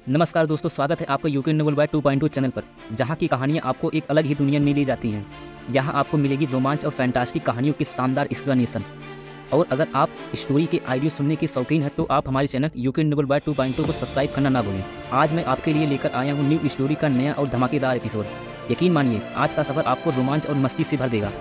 नमस्कार दोस्तों, स्वागत है आपका यूके नोबल बाय 2.2 चैनल पर, जहां की कहानियां आपको एक अलग ही दुनिया में ले जाती हैं। यहां आपको मिलेगी रोमांच और फैंटास्टिक कहानियों की शानदार एक्सप्लेनेशन। और अगर आप स्टोरी के ऑडियो सुनने के शौकीन हैं तो आप हमारे चैनल यूके नोबल बाय 2.2 को सब्सक्राइब करना ना भूलें। आज मैं आपके लिए लेकर आया हूँ न्यू स्टोरी का नया और धमाकेदार एपिसोड। यकीन मानिए, आज का सफ़र आपको रोमांच और मस्ती से भर देगा।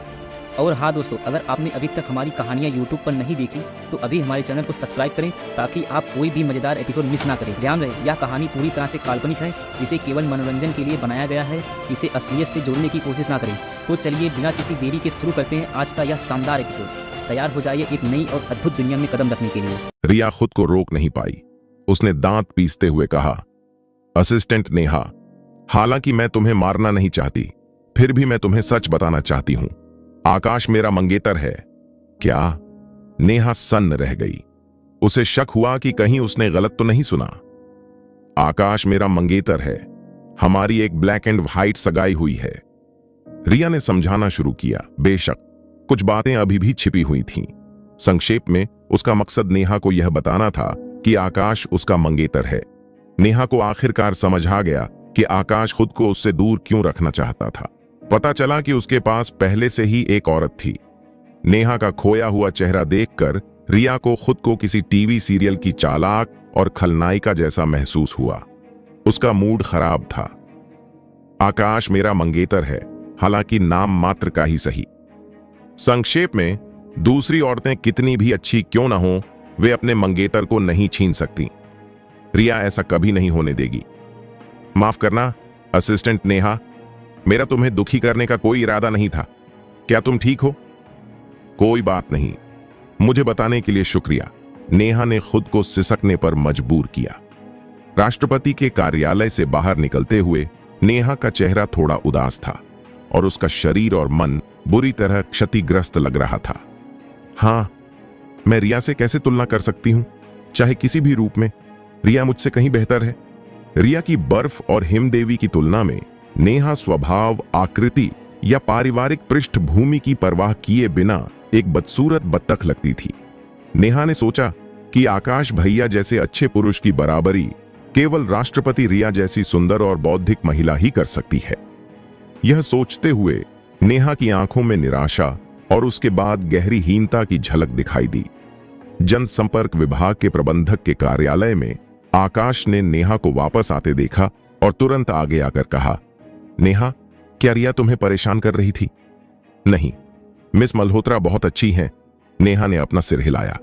और हाँ दोस्तों, अगर आपने अभी तक हमारी कहानियाँ यूट्यूब पर नहीं देखी तो अभी हमारे चैनल को सब्सक्राइब करें ताकि आप कोई भी मज़ेदार एपिसोड मिस ना करें। ध्यान रहे, यह कहानी पूरी तरह से काल्पनिक है। इसे केवल मनोरंजन के लिए बनाया गया है। इसे असलियत से जोड़ने की कोशिश ना करें। तो चलिए बिना किसी देरी के शुरू करते हैं आज का यह शानदार एपिसोड। तैयार हो जाइए एक नई और अद्भुत दुनिया में कदम रखने के लिए। रिया खुद को रोक नहीं पाई। उसने दांत पीसते हुए कहा, असिस्टेंट नेहा, हालांकि मैं तुम्हें मारना नहीं चाहती, फिर भी मैं तुम्हें सच बताना चाहती हूं। आकाश मेरा मंगेतर है। क्या? नेहा सन्न रह गई। उसे शक हुआ कि कहीं उसने गलत तो नहीं सुना। आकाश मेरा मंगेतर है। हमारी एक ब्लैक एंड व्हाइट सगाई हुई है। रिया ने समझाना शुरू किया। बेशक कुछ बातें अभी भी छिपी हुई थीं। संक्षेप में उसका मकसद नेहा को यह बताना था कि आकाश उसका मंगेतर है। नेहा को आखिरकार समझ आ गया कि आकाश खुद को उससे दूर क्यों रखना चाहता था। पता चला कि उसके पास पहले से ही एक औरत थी। नेहा का खोया हुआ चेहरा देखकर रिया को खुद को किसी टीवी सीरियल की चालाक और खलनायिका जैसा महसूस हुआ। उसका मूड खराब था। आकाश मेरा मंगेतर है, हालांकि नाम मात्र का ही सही। संक्षेप में, दूसरी औरतें कितनी भी अच्छी क्यों न हों, वे अपने मंगेतर को नहीं छीन सकती। रिया ऐसा कभी नहीं होने देगी। माफ करना असिस्टेंट नेहा, मेरा तुम्हें दुखी करने का कोई इरादा नहीं था। क्या तुम ठीक हो? कोई बात नहीं, मुझे बताने के लिए शुक्रिया। नेहा ने खुद को सिसकने पर मजबूर किया। राष्ट्रपति के कार्यालय से बाहर निकलते हुए नेहा का चेहरा थोड़ा उदास था और उसका शरीर और मन बुरी तरह क्षतिग्रस्त लग रहा था। हां, मैं रिया से कैसे तुलना कर सकती हूं? चाहे किसी भी रूप में रिया मुझसे कहीं बेहतर है। रिया की बर्फ और हिमदेवी की तुलना में नेहा स्वभाव, आकृति या पारिवारिक पृष्ठभूमि की परवाह किए बिना एक बदसूरत बत्तख लगती थी। नेहा ने सोचा कि आकाश भैया जैसे अच्छे पुरुष की बराबरी केवल राष्ट्रपति रिया जैसी सुंदर और बौद्धिक महिला ही कर सकती है। यह सोचते हुए नेहा की आंखों में निराशा और उसके बाद गहरी हीनता की झलक दिखाई दी। जनसंपर्क विभाग के प्रबंधक के कार्यालय में आकाश ने नेहा को वापस आते देखा और तुरंत आगे आकर कहा, नेहा, क्या रिया तुम्हें परेशान कर रही थी? नहीं, मिस मल्होत्रा बहुत अच्छी हैं। नेहा ने अपना सिर हिलाया।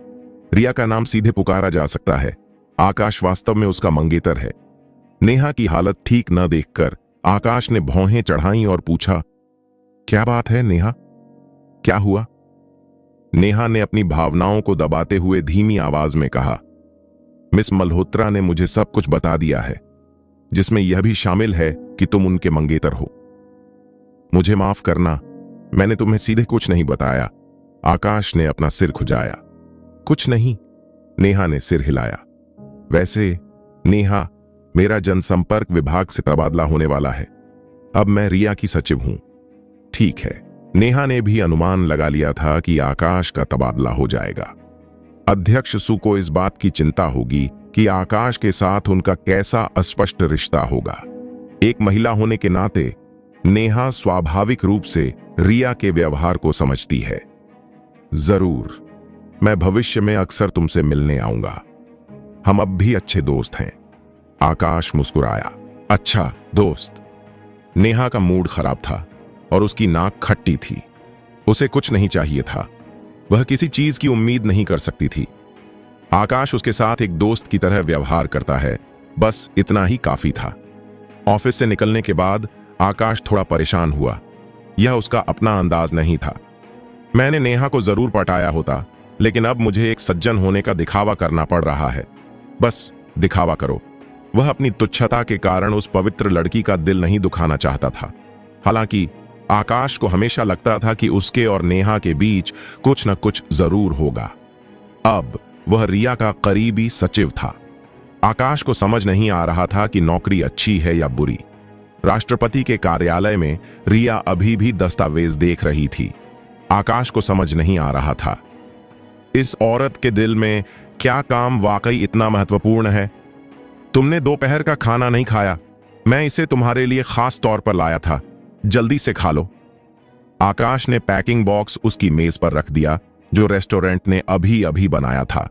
रिया का नाम सीधे पुकारा जा सकता है। आकाश वास्तव में उसका मंगेतर है। नेहा की हालत ठीक न देखकर आकाश ने भौहें चढ़ाईं और पूछा, क्या बात है नेहा? क्या हुआ? नेहा ने अपनी भावनाओं को दबाते हुए धीमी आवाज में कहा, मिस मल्होत्रा ने मुझे सब कुछ बता दिया है, जिसमें यह भी शामिल है कि तुम उनके मंगेतर हो। मुझे माफ करना, मैंने तुम्हें सीधे कुछ नहीं बताया। आकाश ने अपना सिर खुजाया। कुछ नहीं, नेहा ने सिर हिलाया। वैसे नेहा, मेरा जनसंपर्क विभाग से तबादला होने वाला है। अब मैं रिया की सचिव हूं। ठीक है। नेहा ने भी अनुमान लगा लिया था कि आकाश का तबादला हो जाएगा। अध्यक्ष सु को इस बात की चिंता होगी कि आकाश के साथ उनका कैसा अस्पष्ट रिश्ता होगा। एक महिला होने के नाते नेहा स्वाभाविक रूप से रिया के व्यवहार को समझती है। जरूर, मैं भविष्य में अक्सर तुमसे मिलने आऊंगा। हम अब भी अच्छे दोस्त हैं। आकाश मुस्कुराया। अच्छा दोस्त। नेहा का मूड खराब था और उसकी नाक खट्टी थी। उसे कुछ नहीं चाहिए था। वह किसी चीज की उम्मीद नहीं कर सकती थी। आकाश उसके साथ एक दोस्त की तरह व्यवहार करता है, बस इतना ही काफी था। ऑफिस से निकलने के बाद आकाश थोड़ा परेशान हुआ। यह उसका अपना अंदाज नहीं था। मैंने नेहा को जरूर पटाया होता, लेकिन अब मुझे एक सज्जन होने का दिखावा करना पड़ रहा है। बस दिखावा करो। वह अपनी तुच्छता के कारण उस पवित्र लड़की का दिल नहीं दुखाना चाहता था। हालांकि आकाश को हमेशा लगता था कि उसके और नेहा के बीच कुछ न कुछ जरूर होगा। अब वह रिया का करीबी सचिव था। आकाश को समझ नहीं आ रहा था कि नौकरी अच्छी है या बुरी। राष्ट्रपति के कार्यालय में रिया अभी भी दस्तावेज देख रही थी। आकाश को समझ नहीं आ रहा था, इस औरत के दिल में क्या काम वाकई इतना महत्वपूर्ण है? तुमने दोपहर का खाना नहीं खाया, मैं इसे तुम्हारे लिए खास तौर पर लाया था, जल्दी से खा लो। आकाश ने पैकिंग बॉक्स उसकी मेज पर रख दिया जो रेस्टोरेंट ने अभी अभी बनाया था।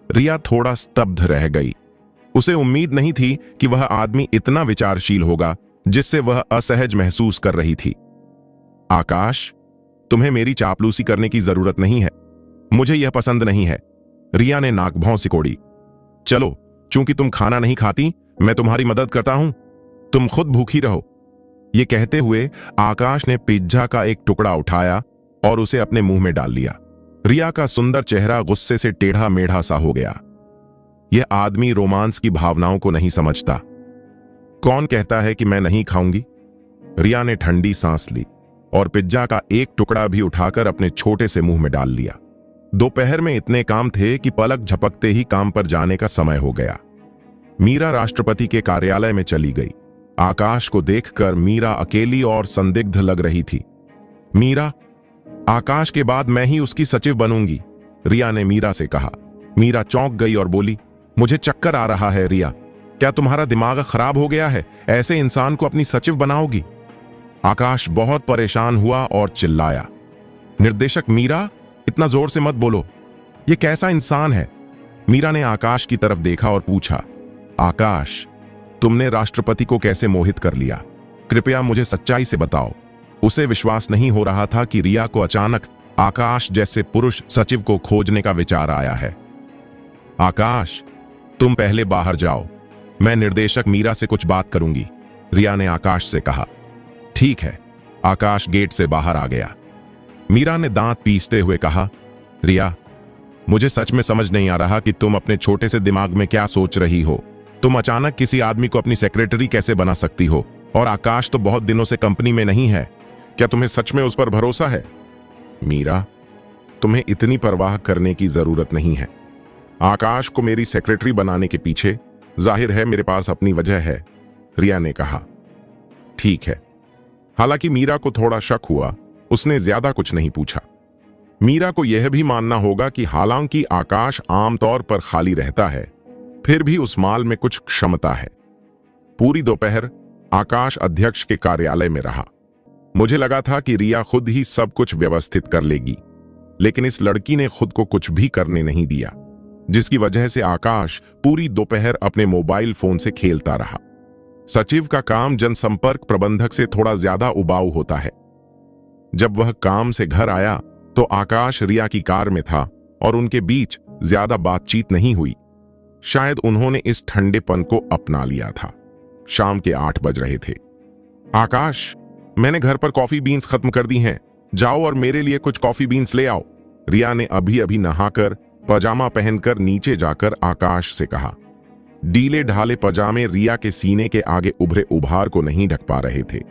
रिया थोड़ा स्तब्ध रह गई। उसे उम्मीद नहीं थी कि वह आदमी इतना विचारशील होगा, जिससे वह असहज महसूस कर रही थी। आकाश, तुम्हें मेरी चापलूसी करने की जरूरत नहीं है, मुझे यह पसंद नहीं है। रिया ने नाक भौं सिकोड़ी। चलो, चूंकि तुम खाना नहीं खाती, मैं तुम्हारी मदद करता हूं, तुम खुद भूखी रहो। यह कहते हुए आकाश ने पिज्जा का एक टुकड़ा उठाया और उसे अपने मुंह में डाल लिया। रिया का सुंदर चेहरा गुस्से से टेढ़ा मेढ़ा सा हो गया। यह आदमी रोमांस की भावनाओं को नहीं समझता। कौन कहता है कि मैं नहीं खाऊंगी? रिया ने ठंडी सांस ली और पिज्जा का एक टुकड़ा भी उठाकर अपने छोटे से मुंह में डाल लिया। दोपहर में इतने काम थे कि पलक झपकते ही काम पर जाने का समय हो गया। मीरा राष्ट्रपति के कार्यालय में चली गई। आकाश को देखकर मीरा अकेली और संदिग्ध लग रही थी। मीरा, आकाश के बाद मैं ही उसकी सचिव बनूंगी, रिया ने मीरा से कहा। मीरा चौंक गई और बोली, मुझे चक्कर आ रहा है। रिया, क्या तुम्हारा दिमाग खराब हो गया है? ऐसे इंसान को अपनी सचिव बनाओगी? आकाश बहुत परेशान हुआ और चिल्लाया, निर्देशक मीरा, इतना जोर से मत बोलो, ये कैसा इंसान है? मीरा ने आकाश की तरफ देखा और पूछा, आकाश, तुमने राष्ट्रपति को कैसे मोहित कर लिया? कृपया मुझे सच्चाई से बताओ। उसे विश्वास नहीं हो रहा था कि रिया को अचानक आकाश जैसे पुरुष सचिव को खोजने का विचार आया है। आकाश, तुम पहले बाहर जाओ, मैं निर्देशक मीरा से कुछ बात करूंगी, रिया ने आकाश से कहा। ठीक है। आकाश गेट से बाहर आ गया। मीरा ने दांत पीसते हुए कहा, रिया, मुझे सच में समझ नहीं आ रहा कि तुम अपने छोटे से दिमाग में क्या सोच रही हो। तुम अचानक किसी आदमी को अपनी सेक्रेटरी कैसे बना सकती हो? और आकाश तो बहुत दिनों से कंपनी में नहीं है, क्या तुम्हें सच में उस पर भरोसा है? मीरा, तुम्हें इतनी परवाह करने की जरूरत नहीं है। आकाश को मेरी सेक्रेटरी बनाने के पीछे जाहिर है मेरे पास अपनी वजह है, रिया ने कहा। ठीक है। हालांकि मीरा को थोड़ा शक हुआ, उसने ज्यादा कुछ नहीं पूछा। मीरा को यह भी मानना होगा कि हालांकि आकाश आमतौर पर खाली रहता है, फिर भी उस माल में कुछ क्षमता है। पूरी दोपहर आकाश अध्यक्ष के कार्यालय में रहा। मुझे लगा था कि रिया खुद ही सब कुछ व्यवस्थित कर लेगी, लेकिन इस लड़की ने खुद को कुछ भी करने नहीं दिया, जिसकी वजह से आकाश पूरी दोपहर अपने मोबाइल फोन से खेलता रहा। सचिव का काम जनसंपर्क प्रबंधक से थोड़ा ज्यादा उबाऊ होता है। जब वह काम से घर आया तो आकाश रिया की कार में था और उनके बीच ज्यादा बातचीत नहीं हुई। शायद उन्होंने इस ठंडेपन को अपना लिया था। शाम के 8 बज रहे थे। आकाश, मैंने घर पर कॉफी बीन्स खत्म कर दी हैं, जाओ और मेरे लिए कुछ कॉफी बीन्स ले आओ, रिया ने अभी अभी नहाकर पजामा पहनकर नीचे जाकर आकाश से कहा। ढीले ढाले पजामे रिया के सीने के आगे उभरे उभार को नहीं ढक पा रहे थे।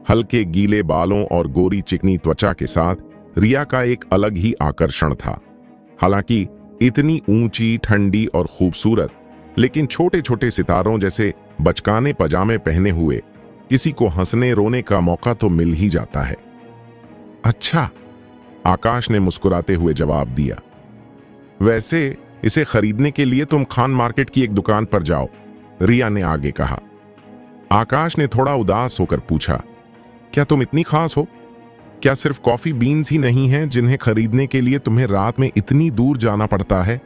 हल्के गीले बालों और गोरी चिकनी त्वचा के साथ रिया का एक अलग ही आकर्षण था। हालांकि इतनी ऊंची, ठंडी और खूबसूरत, लेकिन छोटे छोटे सितारों जैसे बचकाने पजामे पहने हुए किसी को हंसने रोने का मौका तो मिल ही जाता है। अच्छा, आकाश ने मुस्कुराते हुए जवाब दिया। वैसे इसे खरीदने के लिए तुम खान मार्केट की एक दुकान पर जाओ, रिया ने आगे कहा। आकाश ने थोड़ा उदास होकर पूछा, क्या तुम इतनी खास हो? क्या सिर्फ कॉफी बीन्स ही नहीं हैं जिन्हें खरीदने के लिए तुम्हें रात में इतनी दूर जाना पड़ता है?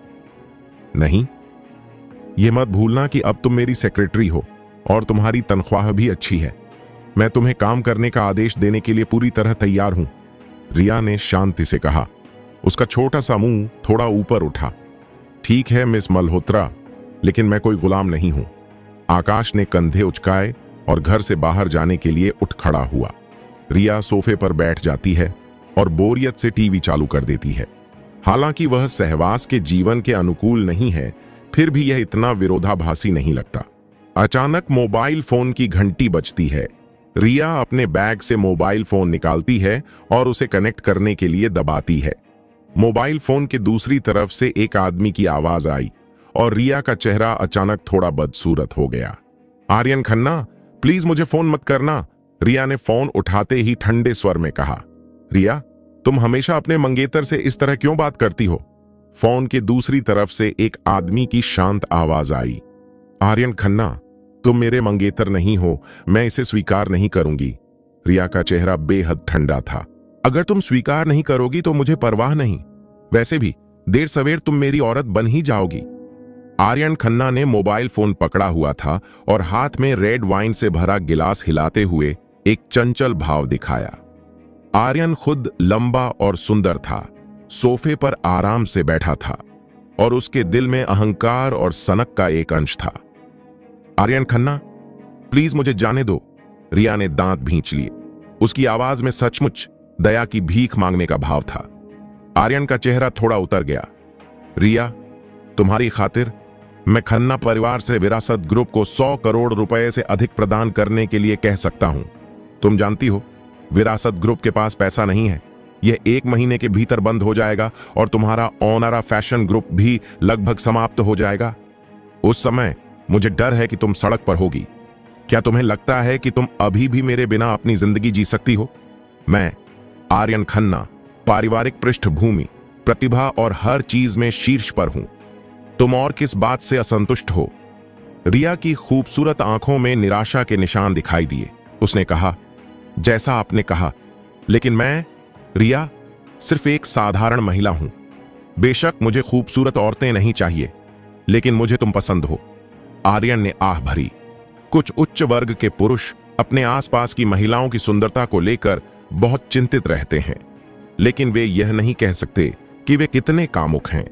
नहीं, यह मत भूलना कि अब तुम मेरी सेक्रेटरी हो और तुम्हारी तनख्वाह भी अच्छी है। मैं तुम्हें काम करने का आदेश देने के लिए पूरी तरह तैयार हूं, रिया ने शांति से कहा। उसका छोटा सा मुंह थोड़ा ऊपर उठा। ठीक है मिस मल्होत्रा, लेकिन मैं कोई गुलाम नहीं हूं। आकाश ने कंधे उचकाए और घर से बाहर जाने के लिए उठ खड़ा हुआ। रिया सोफे पर बैठ जाती है और बोरियत से टीवी चालू कर देती है। हालांकि वह सहवास के जीवन के अनुकूल नहीं है, फिर भी यह इतना विरोधाभासी नहीं लगता। अचानक मोबाइल फोन की घंटी बजती है। रिया अपने बैग से मोबाइल फोन निकालती है और उसे कनेक्ट करने के लिए दबाती है। मोबाइल फोन के दूसरी तरफ से एक आदमी की आवाज आई और रिया का चेहरा अचानक थोड़ा बदसूरत हो गया। आर्यन खन्ना, प्लीज मुझे फोन मत करना, रिया ने फोन उठाते ही ठंडे स्वर में कहा। रिया, तुम हमेशा अपने मंगेतर से इस तरह क्यों बात करती हो? फोन के दूसरी तरफ से एक आदमी की शांत आवाज आई। आर्यन खन्ना, तुम मेरे मंगेतर नहीं हो, मैं इसे स्वीकार नहीं करूंगी। रिया का चेहरा बेहद ठंडा था। अगर तुम स्वीकार नहीं करोगी तो मुझे परवाह नहीं, वैसे भी देर सवेर तुम मेरी औरत बन ही जाओगी। आर्यन खन्ना ने मोबाइल फोन पकड़ा हुआ था और हाथ में रेड वाइन से भरा गिलास हिलाते हुए एक चंचल भाव दिखाया। आर्यन खुद लंबा और सुंदर था, सोफे पर आराम से बैठा था और उसके दिल में अहंकार और सनक का एक अंश था। आर्यन खन्ना, प्लीज मुझे जाने दो। रिया ने दांत भींच लिए। उसकी आवाज में सचमुच दया की भीख मांगने का भाव था। आर्यन का चेहरा थोड़ा उतर गया। रिया, तुम्हारी खातिर मैं खन्ना परिवार से विरासत ग्रुप को 100 करोड़ रुपए से अधिक प्रदान करने के लिए कह सकता हूं। तुम जानती हो, विरासत ग्रुप के पास पैसा नहीं है। यह 1 महीने के भीतर बंद हो जाएगा और तुम्हारा ओनरा फैशन ग्रुप भी लगभग समाप्त हो जाएगा। उस समय मुझे डर है कि तुम सड़क पर होगी। क्या तुम्हें लगता है कि तुम अभी भी मेरे बिना अपनी जिंदगी जी सकती हो? मैं आर्यन खन्ना पारिवारिक पृष्ठभूमि, प्रतिभा और हर चीज में शीर्ष पर हूं। तुम और किस बात से असंतुष्ट हो? रिया की खूबसूरत आंखों में निराशा के निशान दिखाई दिए। उसने कहा, जैसा आपने कहा, लेकिन मैं, रिया, सिर्फ एक साधारण महिला हूं। बेशक मुझे खूबसूरत औरतें नहीं चाहिए, लेकिन मुझे तुम पसंद हो। आर्यन ने आह भरी। कुछ उच्च वर्ग के पुरुष अपने आसपास की महिलाओं की सुंदरता को लेकर बहुत चिंतित रहते हैं, लेकिन वे यह नहीं कह सकते कि वे कितने कामुक हैं।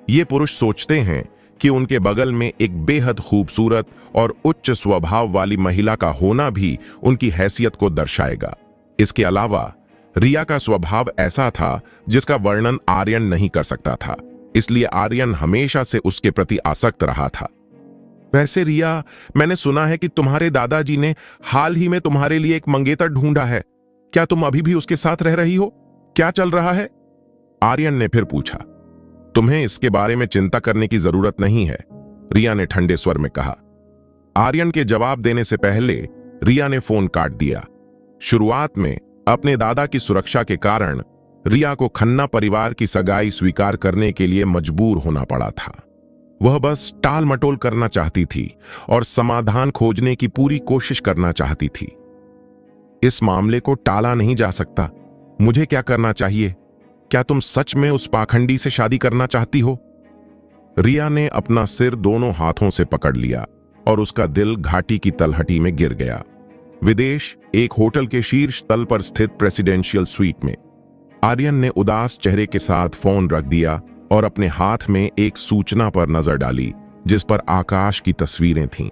ये पुरुष सोचते हैं कि उनके बगल में एक बेहद खूबसूरत और उच्च स्वभाव वाली महिला का होना भी उनकी हैसियत को दर्शाएगा। इसके अलावा रिया का स्वभाव ऐसा था जिसका वर्णन आर्यन नहीं कर सकता था, इसलिए आर्यन हमेशा से उसके प्रति आसक्त रहा था। वैसे रिया, मैंने सुना है कि तुम्हारे दादाजी ने हाल ही में तुम्हारे लिए एक मंगेतर ढूंढा है। क्या तुम अभी भी उसके साथ रह रही हो? क्या चल रहा है? आर्यन ने फिर पूछा। तुम्हें इसके बारे में चिंता करने की जरूरत नहीं है, रिया ने ठंडे स्वर में कहा। आर्यन के जवाब देने से पहले रिया ने फोन काट दिया। शुरुआत में अपने दादा की सुरक्षा के कारण रिया को खन्ना परिवार की सगाई स्वीकार करने के लिए मजबूर होना पड़ा था। वह बस टाल मटोल करना चाहती थी और समाधान खोजने की पूरी कोशिश करना चाहती थी। इस मामले को टाला नहीं जा सकता। मुझे क्या करना चाहिए? क्या तुम सच में उस पाखंडी से शादी करना चाहती हो? रिया ने अपना सिर दोनों हाथों से पकड़ लिया और उसका दिल घाटी की तलहटी में गिर गया। विदेश, एक होटल के शीर्ष तल पर स्थित प्रेसिडेंशियल स्वीट में आर्यन ने उदास चेहरे के साथ फोन रख दिया और अपने हाथ में एक सूचना पर नजर डाली जिस पर आकाश की तस्वीरें थीं।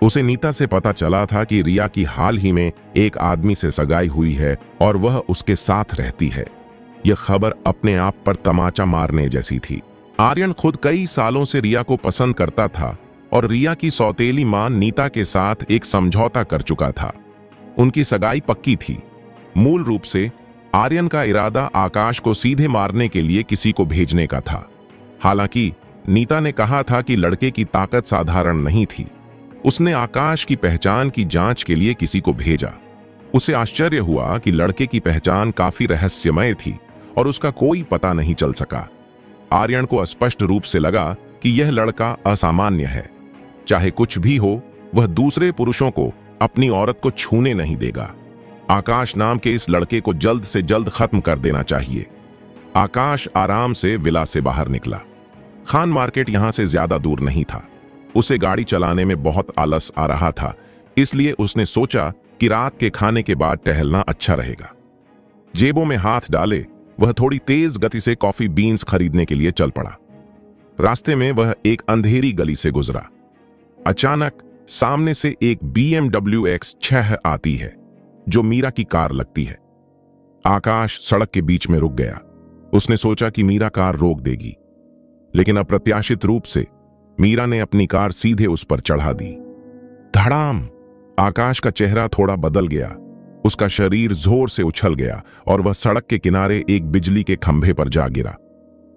उसे नीता से पता चला था कि रिया की हाल ही में एक आदमी से सगाई हुई है और वह उसके साथ रहती है। यह खबर अपने आप पर तमाचा मारने जैसी थी। आर्यन खुद कई सालों से रिया को पसंद करता था और रिया की सौतेली मां नीता के साथ एक समझौता कर चुका था। उनकी सगाई पक्की थी। मूल रूप से आर्यन का इरादा आकाश को सीधे मारने के लिए किसी को भेजने का था। हालांकि नीता ने कहा था कि लड़के की ताकत साधारण नहीं थी। उसने आकाश की पहचान की जांच के लिए किसी को भेजा। उसे आश्चर्य हुआ कि लड़के की पहचान काफी रहस्यमय थी और उसका कोई पता नहीं चल सका। आर्यन को स्पष्ट रूप से लगा कि यह लड़का असामान्य है। चाहे कुछ भी हो, वह दूसरे पुरुषों को अपनी औरत को छूने नहीं देगा। आकाश नाम के इस लड़के को जल्द से जल्द खत्म कर देना चाहिए। आकाश आराम से विला से बाहर निकला। खान मार्केट यहां से ज्यादा दूर नहीं था। उसे गाड़ी चलाने में बहुत आलस आ रहा था, इसलिए उसने सोचा कि रात के खाने के बाद टहलना अच्छा रहेगा। जेबों में हाथ डाले वह थोड़ी तेज गति से कॉफी बीन्स खरीदने के लिए चल पड़ा। रास्ते में वह एक अंधेरी गली से गुजरा। अचानक सामने से एक BMW X6 आती है जो मीरा की कार लगती है। आकाश सड़क के बीच में रुक गया। उसने सोचा कि मीरा कार रोक देगी, लेकिन अप्रत्याशित रूप से मीरा ने अपनी कार सीधे उस पर चढ़ा दी। धड़ाम! आकाश का चेहरा थोड़ा बदल गया। उसका शरीर जोर से उछल गया और वह सड़क के किनारे एक बिजली के खंभे पर जा गिरा।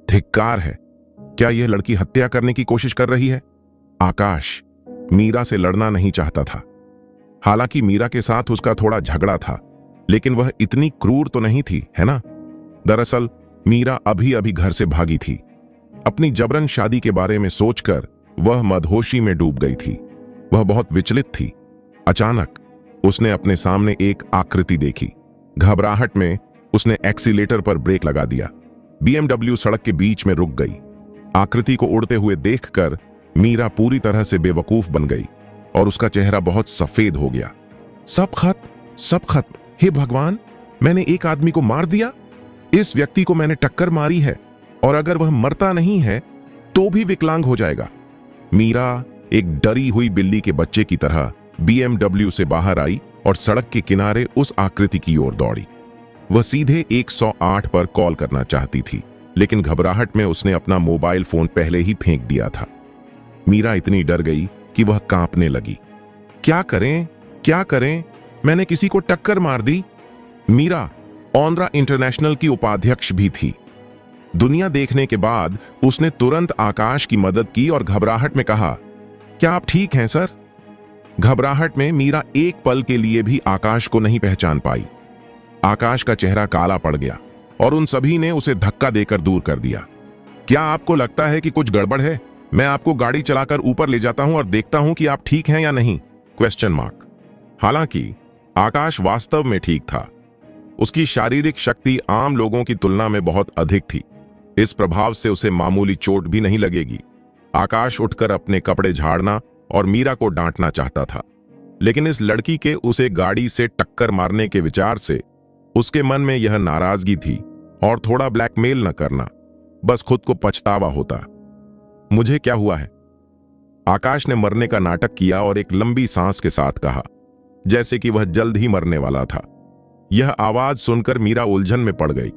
धिक्कार है! क्या यह लड़की हत्या करने की कोशिश कर रही है? आकाश मीरा से लड़ना नहीं चाहता था। हालांकि मीरा के साथ उसका थोड़ा झगड़ा था, लेकिन वह इतनी क्रूर तो नहीं थी, है ना? दरअसल मीरा अभी अभी घर से भागी थी। अपनी जबरन शादी के बारे में सोचकर वह मदहोशी में डूब गई थी। वह बहुत विचलित थी। अचानक उसने अपने सामने एक आकृति देखी। घबराहट में उसने एक्सीलेटर पर ब्रेक लगा दिया। BMW सड़क के बीच में रुक गई। आकृति को उड़ते हुए देखकर मीरा पूरी तरह से बेवकूफ बन गई और उसका चेहरा बहुत सफेद हो गया। सब खत्म। हे भगवान, मैंने एक आदमी को मार दिया। इस व्यक्ति को मैंने टक्कर मारी है और अगर वह मरता नहीं है तो भी विकलांग हो जाएगा। मीरा एक डरी हुई बिल्ली के बच्चे की तरह BMW से बाहर आई और सड़क के किनारे उस आकृति की ओर दौड़ी। वह सीधे 108 पर कॉल करना चाहती थी, लेकिन घबराहट में उसने अपना मोबाइल फोन पहले ही फेंक दिया था। मीरा इतनी डर गई कि वह कांपने लगी। क्या करें? मैंने किसी को टक्कर मार दी। मीरा ऑनरा इंटरनेशनल की उपाध्यक्ष भी थी। दुनिया देखने के बाद उसने तुरंत आकाश की मदद की और घबराहट में कहा, क्या आप ठीक हैं सर? घबराहट में मीरा एक पल के लिए भी आकाश को नहीं पहचान पाई। आकाश का चेहरा काला पड़ गया और उन सभी ने उसे धक्का देकर दूर कर दिया। क्या आपको लगता है कि कुछ गड़बड़ है? मैं आपको गाड़ी चलाकर ऊपर ले जाता हूं और देखता हूं कि आप ठीक हैं या नहीं? ? हालांकि आकाश वास्तव में ठीक था। उसकी शारीरिक शक्ति आम लोगों की तुलना में बहुत अधिक थी। इस प्रभाव से उसे मामूली चोट भी नहीं लगेगी। आकाश उठकर अपने कपड़े झाड़ना और मीरा को डांटना चाहता था, लेकिन इस लड़की के उसे गाड़ी से टक्कर मारने के विचार से उसके मन में यह नाराजगी थी और थोड़ा ब्लैकमेल न करना, बस खुद को पछतावा होता। मुझे क्या हुआ है? आकाश ने मरने का नाटक किया और एक लंबी सांस के साथ कहा, जैसे कि वह जल्द ही मरने वाला था। यह आवाज सुनकर मीरा उलझन में पड़ गई।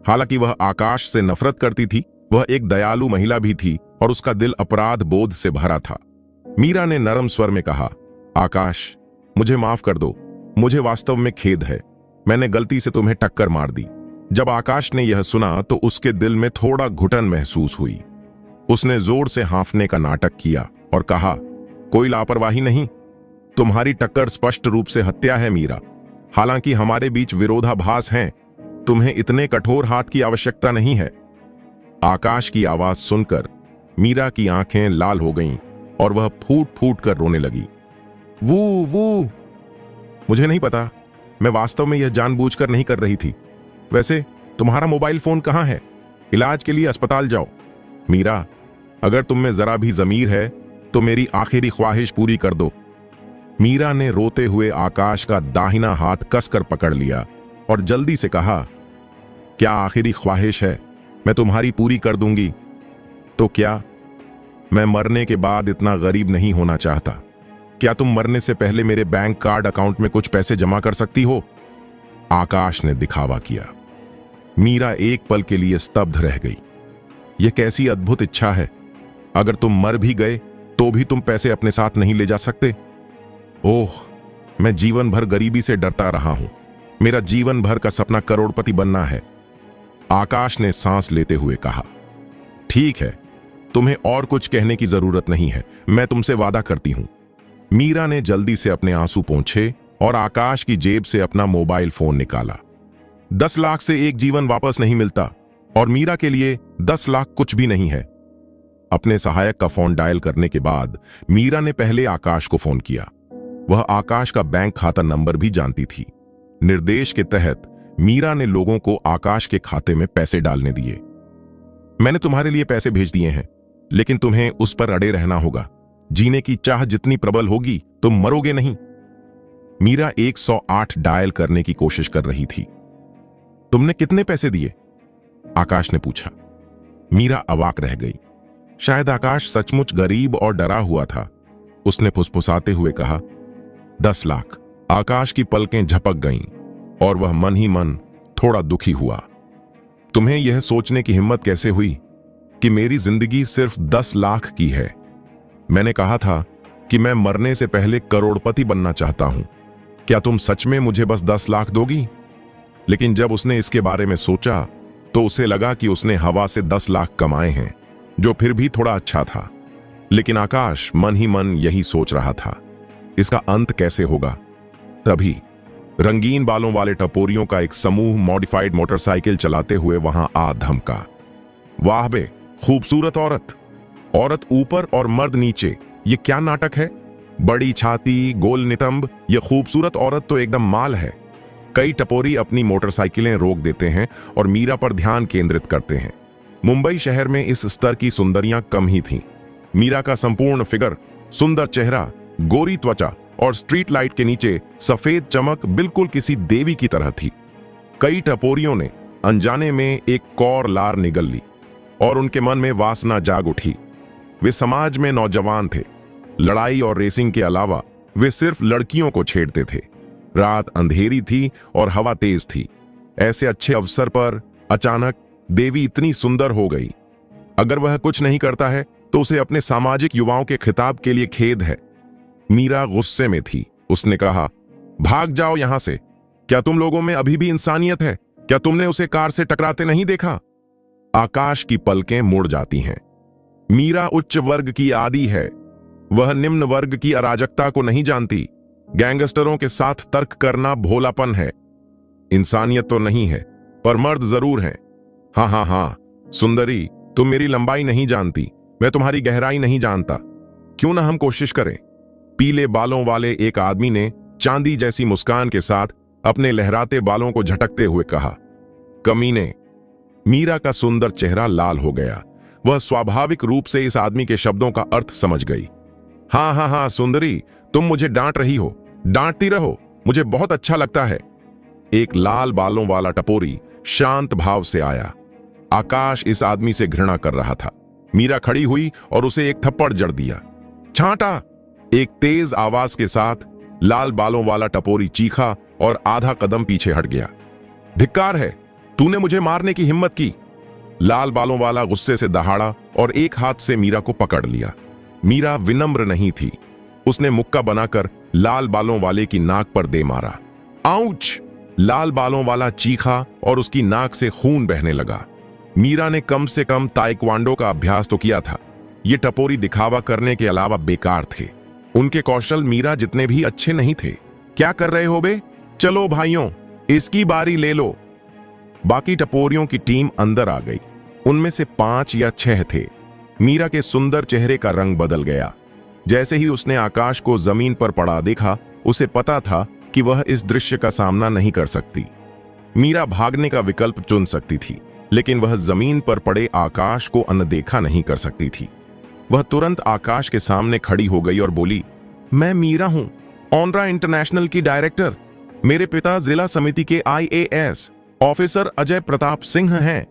हालांकि वह आकाश से नफरत करती थी, वह एक दयालु महिला भी थी और उसका दिल अपराध बोध से भरा था। मीरा ने नरम स्वर में कहा, आकाश, मुझे माफ कर दो। मुझे वास्तव में खेद है। मैंने गलती से तुम्हें टक्कर मार दी। जब आकाश ने यह सुना तो उसके दिल में थोड़ा घुटन महसूस हुई। उसने जोर से हांफने का नाटक किया और कहा, कोई लापरवाही नहीं। तुम्हारी टक्कर स्पष्ट रूप से हत्या है मीरा। हालांकि हमारे बीच विरोधाभास हैं, तुम्हें इतने कठोर हाथ की आवश्यकता नहीं है। आकाश की आवाज सुनकर मीरा की आंखें लाल हो गईं और वह फूट फूट कर रोने लगी। वो मुझे नहीं पता। मैं वास्तव में यह जानबूझकर नहीं कर रही थी। वैसे तुम्हारा मोबाइल फोन कहाँ है? इलाज के लिए अस्पताल जाओ। मीरा, अगर तुम में जरा भी जमीर है तो मेरी आखिरी ख्वाहिश पूरी कर दो। मीरा ने रोते हुए आकाश का दाहिना हाथ कसकर पकड़ लिया और जल्दी से कहा, क्या आखिरी ख्वाहिश है? मैं तुम्हारी पूरी कर दूंगी। तो क्या? मैं मरने के बाद इतना गरीब नहीं होना चाहता। क्या तुम मरने से पहले मेरे बैंक कार्ड अकाउंट में कुछ पैसे जमा कर सकती हो? आकाश ने दिखावा किया। मीरा एक पल के लिए स्तब्ध रह गई। यह कैसी अद्भुत इच्छा है। अगर तुम मर भी गए तो भी तुम पैसे अपने साथ नहीं ले जा सकते। ओह, मैं जीवन भर गरीबी से डरता रहा हूं। मेरा जीवन भर का सपना करोड़पति बनना है। आकाश ने सांस लेते हुए कहा, ठीक है, तुम्हें और कुछ कहने की जरूरत नहीं है। मैं तुमसे वादा करती हूं। मीरा ने जल्दी से अपने आंसू पोंछे और आकाश की जेब से अपना मोबाइल फोन निकाला। 10 लाख से एक जीवन वापस नहीं मिलता और मीरा के लिए 10 लाख कुछ भी नहीं है। अपने सहायक का फोन डायल करने के बाद मीरा ने पहले आकाश को फोन किया। वह आकाश का बैंक खाता नंबर भी जानती थी। निर्देश के तहत मीरा ने लोगों को आकाश के खाते में पैसे डालने दिए। मैंने तुम्हारे लिए पैसे भेज दिए हैं, लेकिन तुम्हें उस पर अड़े रहना होगा। जीने की चाह जितनी प्रबल होगी, तुम मरोगे नहीं। मीरा 108 डायल करने की कोशिश कर रही थी। तुमने कितने पैसे दिए? आकाश ने पूछा। मीरा अवाक रह गई। शायद आकाश सचमुच गरीब और डरा हुआ था। उसने फुसफुसाते हुए कहा, 10 लाख। आकाश की पलकें झपक गईं और वह मन ही मन थोड़ा दुखी हुआ। तुम्हें यह सोचने की हिम्मत कैसे हुई कि मेरी जिंदगी सिर्फ 10 लाख की है? मैंने कहा था कि मैं मरने से पहले करोड़पति बनना चाहता हूं। क्या तुम सच में मुझे बस 10 लाख दोगी? लेकिन जब उसने इसके बारे में सोचा तो उसे लगा कि उसने हवा से 10 लाख कमाए हैं, जो फिर भी थोड़ा अच्छा था। लेकिन आकाश मन ही मन यही सोच रहा था, इसका अंत कैसे होगा? तभी रंगीन बालों वाले टपोरियों का एक समूह मॉडिफाइड मोटरसाइकिल चलाते हुए वहां आ धमका। वाह बे, खूबसूरत औरत ऊपर और मर्द नीचे, ये क्या नाटक है? बड़ी छाती, गोल नितंब, ये खूबसूरत औरत तो एकदम माल है। कई टपोरी अपनी मोटरसाइकिलें रोक देते हैं और मीरा पर ध्यान केंद्रित करते हैं। मुंबई शहर में इस स्तर की सुंदरियां कम ही थीं। मीरा का संपूर्ण फिगर, सुंदर चेहरा, गोरी त्वचा और स्ट्रीट लाइट के नीचे सफेद चमक बिल्कुल किसी देवी की तरह थी। कई टपोरियों ने अनजाने में एक कौर लार निगल ली और उनके मन में वासना जाग उठी। वे समाज में नौजवान थे। लड़ाई और रेसिंग के अलावा वे सिर्फ लड़कियों को छेड़ते थे। रात अंधेरी थी और हवा तेज थी। ऐसे अच्छे अवसर पर अचानक देवी इतनी सुंदर हो गई। अगर वह कुछ नहीं करता है तो उसे अपने सामाजिक युवाओं के खिताब के लिए खेद है। मीरा गुस्से में थी। उसने कहा, भाग जाओ यहां से। क्या तुम लोगों में अभी भी इंसानियत है? क्या तुमने उसे कार से टकराते नहीं देखा? आकाश की पलकें मुड़ जाती हैं। मीरा उच्च वर्ग की आदी है। वह निम्न वर्ग की अराजकता को नहीं जानती। गैंगस्टरों के साथ तर्क करना भोलापन है। इंसानियत तो नहीं है, पर मर्द जरूर है। हाँ हाँ हाँ, सुंदरी, तुम मेरी लंबाई नहीं जानती, मैं तुम्हारी गहराई नहीं जानता। क्यों ना हम कोशिश करें? पीले बालों वाले एक आदमी ने चांदी जैसी मुस्कान के साथ अपने लहराते बालों को झटकते हुए कहा। कमीने। मीरा का सुंदर चेहरा लाल हो गया। वह स्वाभाविक रूप से इस आदमी के शब्दों का अर्थ समझ गई। हाँ हाँ हाँ सुंदरी, तुम मुझे डांट रही हो, डांटती रहो, मुझे बहुत अच्छा लगता है। एक लाल बालों वाला टपोरी शांत भाव से आया। आकाश इस आदमी से घृणा कर रहा था। मीरा खड़ी हुई और उसे एक थप्पड़ जड़ दिया। छांटा! एक तेज आवाज के साथ लाल बालों वाला टपोरी चीखा और आधा कदम पीछे हट गया। धिक्कार है, तूने मुझे मारने की हिम्मत की। लाल बालों वाला गुस्से से दहाड़ा और एक हाथ से मीरा को पकड़ लिया। मीरा विनम्र नहीं थी। उसने मुक्का बनाकर लाल बालों वाले की नाक पर दे मारा। आउच! लाल बालों वाला चीखा और उसकी नाक से खून बहने लगा। मीरा ने कम से कम ताइक्वांडो का अभ्यास तो किया था। ये टपोरी दिखावा करने के अलावा बेकार थे। उनके कौशल मीरा जितने भी अच्छे नहीं थे। क्या कर रहे हो बे? चलो भाइयों, इसकी बारी ले लो। बाकी टपोरियों की टीम अंदर आ गई। उनमें से 5 या 6 थे। मीरा के सुंदर चेहरे का रंग बदल गया। जैसे ही उसने आकाश को जमीन पर पड़ा देखा, उसे पता था कि वह इस दृश्य का सामना नहीं कर सकती। मीरा भागने का विकल्प चुन सकती थी, लेकिन वह जमीन पर पड़े आकाश को अनदेखा नहीं कर सकती थी। वह तुरंत आकाश के सामने खड़ी हो गई और बोली, मैं मीरा हूं, ऑनरा इंटरनेशनल की डायरेक्टर। मेरे पिता जिला समिति के IAS ऑफिसर अजय प्रताप सिंह हैं।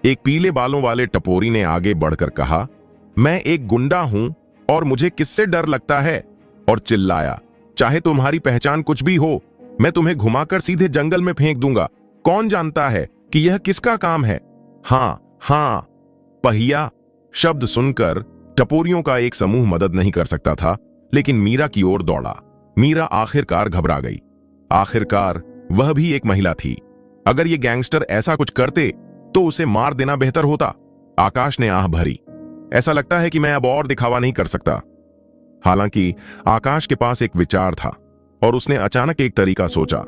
एक पीले बालों वाले टपोरी ने आगे बढ़कर कहा, मैं एक गुंडा हूं और मुझे किससे डर लगता है? और चिल्लाया, चाहे तुम्हारी पहचान कुछ भी हो, मैं तुम्हें घुमाकर सीधे जंगल में फेंक दूंगा। कौन जानता है कि यह किसका काम है? हाँ हाँ। पहिया शब्द सुनकर टपोरियों का एक समूह मदद नहीं कर सकता था, लेकिन मीरा की ओर दौड़ा। मीरा आखिरकार घबरा गई। आखिरकार वह भी एक महिला थी। अगर ये गैंगस्टर ऐसा कुछ करते तो उसे मार देना बेहतर होता। आकाश ने आह भरी। ऐसा लगता है कि मैं अब और दिखावा नहीं कर सकता। हालांकि आकाश के पास एक विचार था और उसने अचानक एक तरीका सोचा।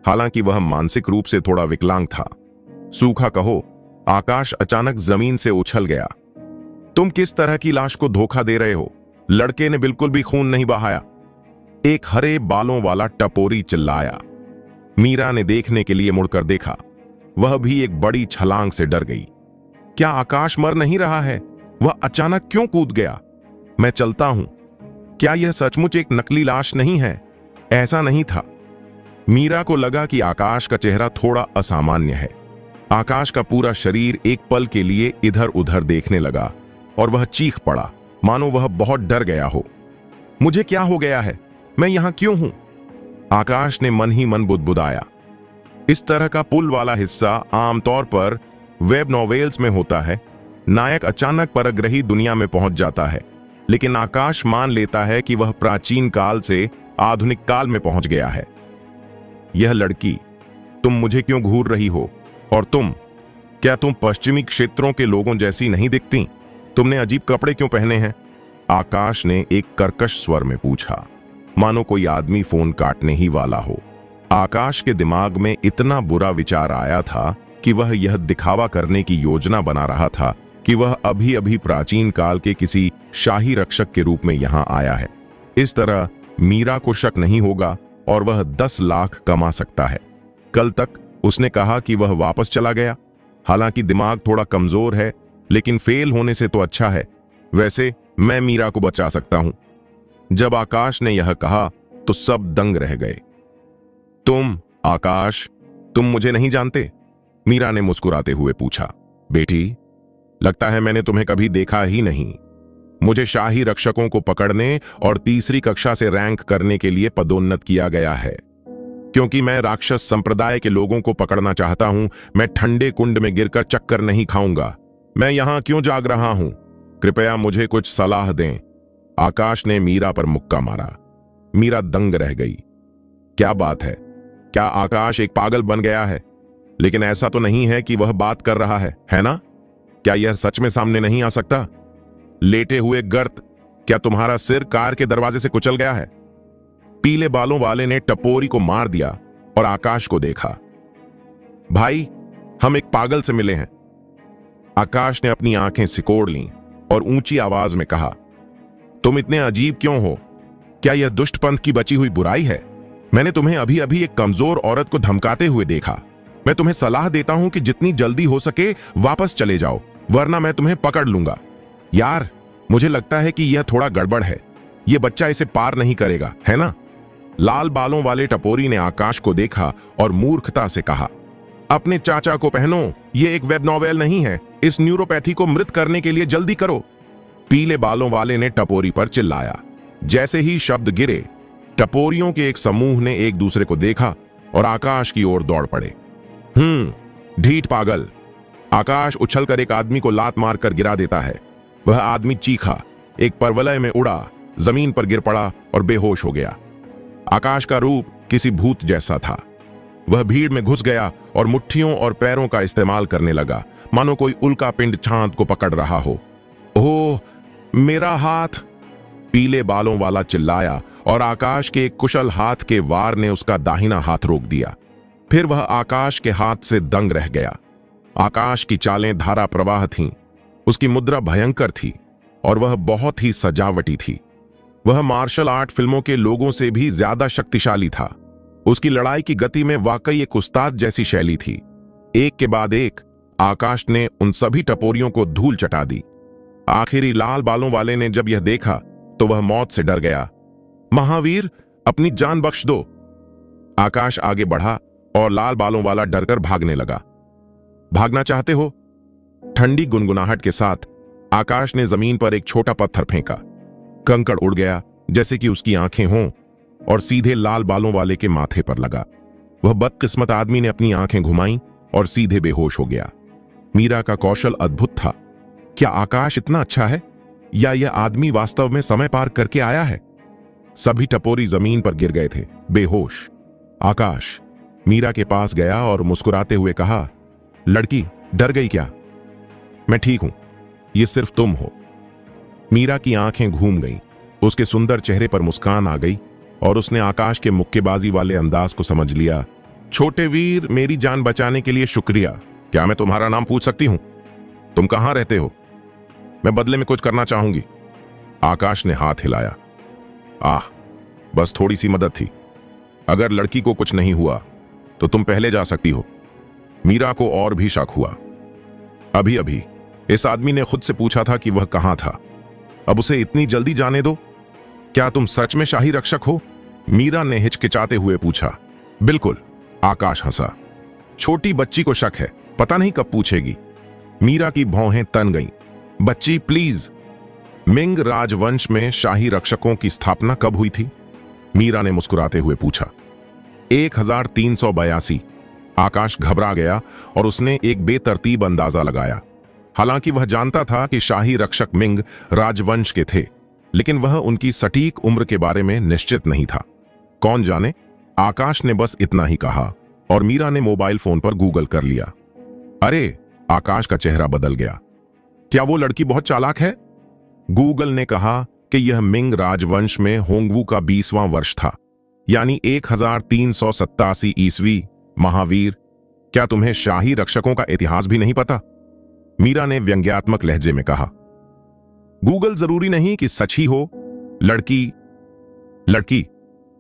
हालांकि वह मानसिक रूप से थोड़ा विकलांग था। सूखा कहो, आकाश अचानक जमीन से उछल गया। तुम किस तरह की लाश को धोखा दे रहे हो? लड़के ने बिल्कुल भी खून नहीं बहाया। एक हरे बालों वाला टपोरी चिल्लाया। मीरा ने देखने के लिए मुड़कर देखा। वह भी एक बड़ी छलांग से डर गई। क्या आकाश मर नहीं रहा है? वह अचानक क्यों कूद गया? मैं चलता हूं। क्या यह सचमुच एक नकली लाश नहीं है? ऐसा नहीं था। मीरा को लगा कि आकाश का चेहरा थोड़ा असामान्य है। आकाश का पूरा शरीर एक पल के लिए इधर उधर देखने लगा और वह चीख पड़ा, मानो वह बहुत डर गया हो। मुझे क्या हो गया है? मैं यहां क्यों हूं? आकाश ने मन ही मन बुदबुदाया। इस तरह का पुल वाला हिस्सा आमतौर पर वेब नॉवेल्स में होता है। नायक अचानक परग्रही दुनिया में पहुंच जाता है, लेकिन आकाश मान लेता है कि वह प्राचीन काल से आधुनिक काल में पहुंच गया है। यह लड़की, तुम मुझे क्यों घूर रही हो? और तुम, क्या तुम पश्चिमी क्षेत्रों के लोगों जैसी नहीं दिखती? तुमने अजीब कपड़े क्यों पहने हैं? आकाश ने एक कर्कश स्वर में पूछा, मानो कोई आदमी फोन काटने ही वाला हो। आकाश के दिमाग में इतना बुरा विचार आया था कि वह यह दिखावा करने की योजना बना रहा था कि वह अभी अभी प्राचीन काल के किसी शाही रक्षक के रूप में यहां आया है। इस तरह मीरा को शक नहीं होगा और वह 10 लाख कमा सकता है। कल तक उसने कहा कि वह वापस चला गया। हालांकि दिमाग थोड़ा कमजोर है, लेकिन फेल होने से तो अच्छा है। वैसे मैं मीरा को बचा सकता हूं। जब आकाश ने यह कहा तो सब दंग रह गए। तुम आकाश, तुम मुझे नहीं जानते? मीरा ने मुस्कुराते हुए पूछा। बेटी, लगता है मैंने तुम्हें कभी देखा ही नहीं। मुझे शाही रक्षकों को पकड़ने और तीसरी कक्षा से रैंक करने के लिए पदोन्नत किया गया है। क्योंकि मैं राक्षस संप्रदाय के लोगों को पकड़ना चाहता हूं, मैं ठंडे कुंड में गिरकर चक्कर नहीं खाऊंगा। मैं यहां क्यों जाग रहा हूं? कृपया मुझे कुछ सलाह दें। आकाश ने मीरा पर मुक्का मारा। मीरा दंग रह गई। क्या बात है? क्या आकाश एक पागल बन गया है? लेकिन ऐसा तो नहीं है कि वह बात कर रहा है ना? क्या यह सच में सामने नहीं आ सकता? लेटे हुए गर्त, क्या तुम्हारा सिर कार के दरवाजे से कुचल गया है? पीले बालों वाले ने टपोरी को मार दिया और आकाश को देखा। भाई, हम एक पागल से मिले हैं। आकाश ने अपनी आंखें सिकोड़ लीं और ऊंची आवाज में कहा, तुम इतने अजीब क्यों हो? क्या यह दुष्ट पंथ की बची हुई बुराई है? मैंने तुम्हें अभी अभी एक कमजोर औरत को धमकाते हुए देखा। मैं तुम्हें सलाह देता हूं कि जितनी जल्दी हो सके वापस चले जाओ, वरना मैं तुम्हें पकड़ लूंगा। यार, मुझे लगता है कि यह थोड़ा गड़बड़ है। यह बच्चा इसे पार नहीं करेगा, है ना? लाल बालों वाले टपोरी ने आकाश को देखा और मूर्खता से कहा, अपने चाचा को पहनो, यह एक वेब नॉवेल नहीं है। इस न्यूरोपैथी को मृत करने के लिए जल्दी करो। पीले बालों वाले ने टपोरी पर चिल्लाया। जैसे ही शब्द गिरे, टपोरियों के एक समूह ने एक दूसरे को देखा और आकाश की ओर दौड़ पड़े। ढीठ पागल! आकाश उछलकर एक आदमी को लात मारकर गिरा देता है। वह आदमी चीखा, एक परवलय में उड़ा, जमीन पर गिर पड़ा और बेहोश हो गया। आकाश का रूप किसी भूत जैसा था। वह भीड़ में घुस गया और मुट्ठियों और पैरों का इस्तेमाल करने लगा, मानो कोई उल्का पिंड चांद को पकड़ रहा हो। ओह, मेरा हाथ! पीले बालों वाला चिल्लाया और आकाश के एक कुशल हाथ के वार ने उसका दाहिना हाथ रोक दिया। फिर वह आकाश के हाथ से दंग रह गया। आकाश की चालें धारा प्रवाह थीं। उसकी मुद्रा भयंकर थी और वह बहुत ही सजावटी थी। वह मार्शल आर्ट फिल्मों के लोगों से भी ज्यादा शक्तिशाली था। उसकी लड़ाई की गति में वाकई एक उस्ताद जैसी शैली थी। एक के बाद एक आकाश ने उन सभी टपोरियों को धूल चटा दी। आखिरी लाल बालों वाले ने जब यह देखा तो वह मौत से डर गया। महावीर, अपनी जान बख्श दो! आकाश आगे बढ़ा और लाल बालों वाला डरकर भागने लगा। भागना चाहते हो? ठंडी गुनगुनाहट के साथ आकाश ने जमीन पर एक छोटा पत्थर फेंका। कंकड़ उड़ गया जैसे कि उसकी आंखें हों और सीधे लाल बालों वाले के माथे पर लगा। वह बदकिस्मत आदमी ने अपनी आंखें घुमाईं और सीधे बेहोश हो गया। मीरा का कौशल अद्भुत था। क्या आकाश इतना अच्छा है या यह आदमी वास्तव में समय पार करके आया है? सभी टपोरी जमीन पर गिर गए थे, बेहोश। आकाश मीरा के पास गया और मुस्कुराते हुए कहा, लड़की, डर गई क्या? मैं ठीक हूं, ये सिर्फ तुम हो। मीरा की आंखें घूम गईं। उसके सुंदर चेहरे पर मुस्कान आ गई और उसने आकाश के मुक्केबाजी वाले अंदाज को समझ लिया। छोटे वीर, मेरी जान बचाने के लिए शुक्रिया। क्या मैं तुम्हारा नाम पूछ सकती हूं? तुम कहां रहते हो? मैं बदले में कुछ करना चाहूंगी। आकाश ने हाथ हिलाया। बस थोड़ी सी मदद थी। अगर लड़की को कुछ नहीं हुआ तो तुम पहले जा सकती हो। मीरा को और भी शक हुआ। अभी अभी इस आदमी ने खुद से पूछा था कि वह कहां था। अब उसे इतनी जल्दी जाने दो? क्या तुम सच में शाही रक्षक हो? मीरा ने हिचकिचाते हुए पूछा। बिल्कुल, आकाश हंसा। छोटी बच्ची को शक है, पता नहीं कब पूछेगी। मीरा की भौहें तन गईं। बच्ची, प्लीज। मिंग राजवंश में शाही रक्षकों की स्थापना कब हुई थी? मीरा ने मुस्कुराते हुए पूछा। 1382। आकाश घबरा गया और उसने एक बेतरतीब अंदाजा लगाया। हालांकि वह जानता था कि शाही रक्षक मिंग राजवंश के थे, लेकिन वह उनकी सटीक उम्र के बारे में निश्चित नहीं था। कौन जाने? आकाश ने बस इतना ही कहा और मीरा ने मोबाइल फोन पर गूगल कर लिया। अरे! आकाश का चेहरा बदल गया। क्या वो लड़की बहुत चालाक है? गूगल ने कहा कि यह मिंग राजवंश में होंगवू का 20वां वर्ष था, यानी 1387 ईस्वी। महावीर, क्या तुम्हें शाही रक्षकों का इतिहास भी नहीं पता? मीरा ने व्यंग्यात्मक लहजे में कहा। गूगल जरूरी नहीं कि सच ही हो। लड़की, लड़की,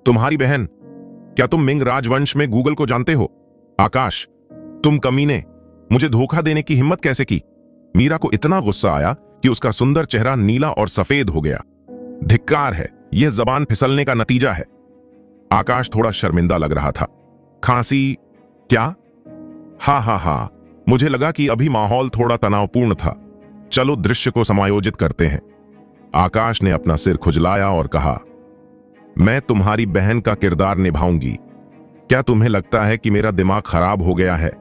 तुम्हारी बहन, क्या तुम मिंग राजवंश में गूगल को जानते हो? आकाश, तुम कमीने, मुझे धोखा देने की हिम्मत कैसे की? मीरा को इतना गुस्सा आया कि उसका सुंदर चेहरा नीला और सफेद हो गया। धिक्कार है, यह जबान फिसलने का नतीजा है। आकाश थोड़ा शर्मिंदा लग रहा था। खांसी? क्या? हाँ, मुझे लगा कि अभी माहौल थोड़ा तनावपूर्ण था। चलो दृश्य को समायोजित करते हैं। आकाश ने अपना सिर खुजलाया और कहा, मैं तुम्हारी बहन का किरदार निभाऊंगी। क्या तुम्हें लगता है कि मेरा दिमाग खराब हो गया है?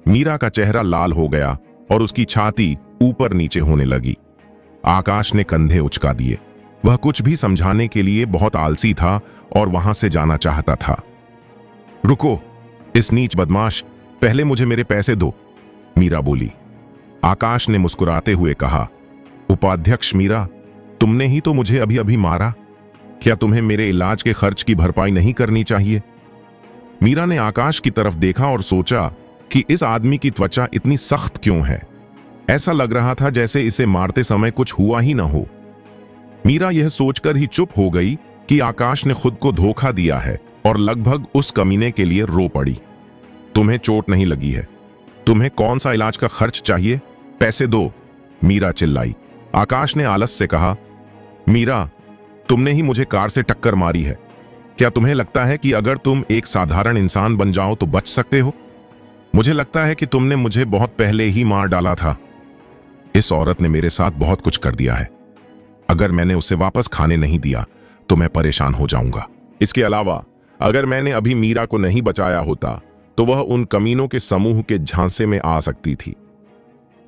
मीरा का चेहरा लाल हो गया और उसकी छाती ऊपर नीचे होने लगी। आकाश ने कंधे उचका दिए। वह कुछ भी समझाने के लिए बहुत आलसी था और वहां से जाना चाहता था। रुको, इस नीच बदमाश, पहले मुझे मेरे पैसे दो, मीरा बोली। आकाश ने मुस्कुराते हुए कहा, उपाध्यक्ष मीरा, तुमने ही तो मुझे अभी अभी मारा। क्या तुम्हें मेरे इलाज के खर्च की भरपाई नहीं करनी चाहिए? मीरा ने आकाश की तरफ देखा और सोचा कि इस आदमी की त्वचा इतनी सख्त क्यों है। ऐसा लग रहा था जैसे इसे मारते समय कुछ हुआ ही ना हो। मीरा यह सोचकर ही चुप हो गई कि आकाश ने खुद को धोखा दिया है और लगभग उस कमीने के लिए रो पड़ी। तुम्हें चोट नहीं लगी है? तुम्हें कौन सा इलाज का खर्च चाहिए? पैसे दो, मीरा चिल्लाई। आकाश ने आलस से कहा, मीरा, तुमने ही मुझे कार से टक्कर मारी है। क्या तुम्हें लगता है कि अगर तुम एक साधारण इंसान बन जाओ तो बच सकते हो? मुझे लगता है कि तुमने मुझे बहुत पहले ही मार डाला था। इस औरत ने मेरे साथ बहुत कुछ कर दिया है। अगर मैंने उसे वापस खाने नहीं दिया तो मैं परेशान हो जाऊंगा। इसके अलावा अगर मैंने अभी मीरा को नहीं बचाया होता तो वह उन कमीनों के समूह के झांसे में आ सकती थी।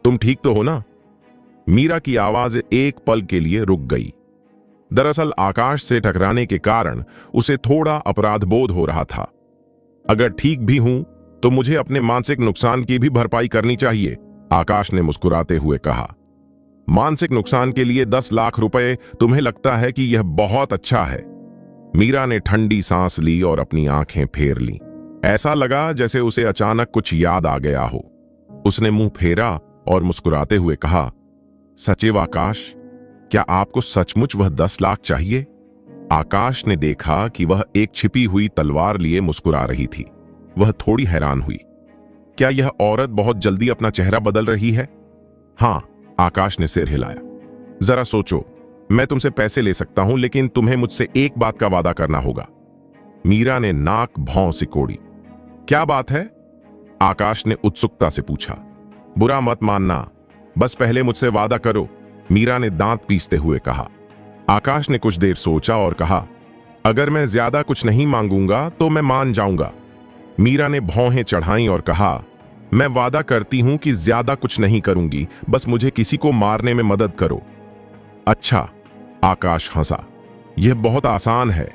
तुम ठीक तो हो ना? मीरा की आवाज एक पल के लिए रुक गई। दरअसल आकाश से टकराने के कारण उसे थोड़ा अपराध बोध हो रहा था। अगर ठीक भी हूं तो मुझे अपने मानसिक नुकसान की भी भरपाई करनी चाहिए, आकाश ने मुस्कुराते हुए कहा। मानसिक नुकसान के लिए 10 लाख रुपए, तुम्हें लगता है कि यह बहुत अच्छा है? मीरा ने ठंडी सांस ली और अपनी आंखें फेर लीं। ऐसा लगा जैसे उसे अचानक कुछ याद आ गया हो। उसने मुंह फेरा और मुस्कुराते हुए कहा, सचिव आकाश, क्या आपको सचमुच वह 10 लाख चाहिए? आकाश ने देखा कि वह एक छिपी हुई तलवार लिए मुस्कुरा रही थी। वह थोड़ी हैरान हुई। क्या यह औरत बहुत जल्दी अपना चेहरा बदल रही है? हां, आकाश ने सिर हिलाया। जरा सोचो, मैं तुमसे पैसे ले सकता हूं, लेकिन तुम्हें मुझसे एक बात का वादा करना होगा। मीरा ने नाक भौं सिकोड़ी। क्या बात है? आकाश ने उत्सुकता से पूछा। बुरा मत मानना, बस पहले मुझसे वादा करो, मीरा ने दांत पीसते हुए कहा। आकाश ने कुछ देर सोचा और कहा, अगर मैं ज्यादा कुछ नहीं मांगूंगा तो मैं मान जाऊंगा। मीरा ने भौहें चढ़ाई और कहा, मैं वादा करती हूं कि ज्यादा कुछ नहीं करूंगी, बस मुझे किसी को मारने में मदद करो। अच्छा, आकाश हंसा। यह बहुत आसान है।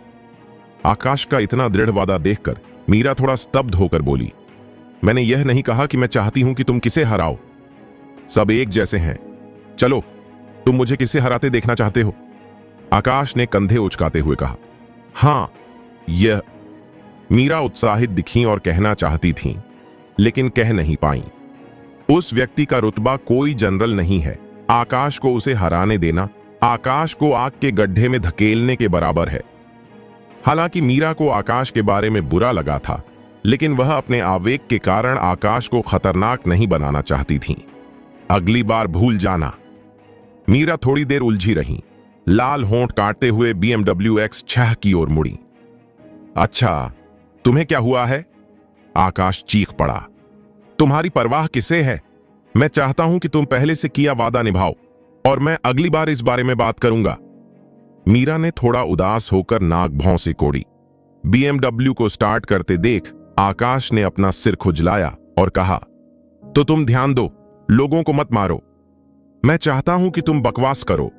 आकाश का इतना दृढ़ वादा देखकर मीरा थोड़ा स्तब्ध होकर बोली, मैंने यह नहीं कहा कि मैं चाहती हूं कि तुम किसे हराओ। सब एक जैसे हैं। चलो, तुम मुझे किसे हराते देखना चाहते हो? आकाश ने कंधे उचकाते हुए कहा। हां, यह। मीरा उत्साहित दिखी और कहना चाहती थीं, लेकिन कह नहीं पाई। उस व्यक्ति का रुतबा कोई जनरल नहीं है। आकाश को उसे हराने देना आकाश को आग के गड्ढे में धकेलने के बराबर है। हालांकि मीरा को आकाश के बारे में बुरा लगा था, लेकिन वह अपने आवेग के कारण आकाश को खतरनाक नहीं बनाना चाहती थी। अगली बार भूल जाना। मीरा थोड़ी देर उलझी रही, लाल होंठ काटते हुए BMW X6 की ओर मुड़ी। अच्छा, तुम्हें क्या हुआ है? आकाश चीख पड़ा। तुम्हारी परवाह किसे है? मैं चाहता हूं कि तुम पहले से किया वादा निभाओ और मैं अगली बार इस बारे में बात करूंगा। मीरा ने थोड़ा उदास होकर नाक भौं से कोड़ी। BMW को स्टार्ट करते देख आकाश ने अपना सिर खुजलाया और कहा, तो तुम ध्यान दो, लोगों को मत मारो। मैं चाहता हूं कि तुम बकवास करो।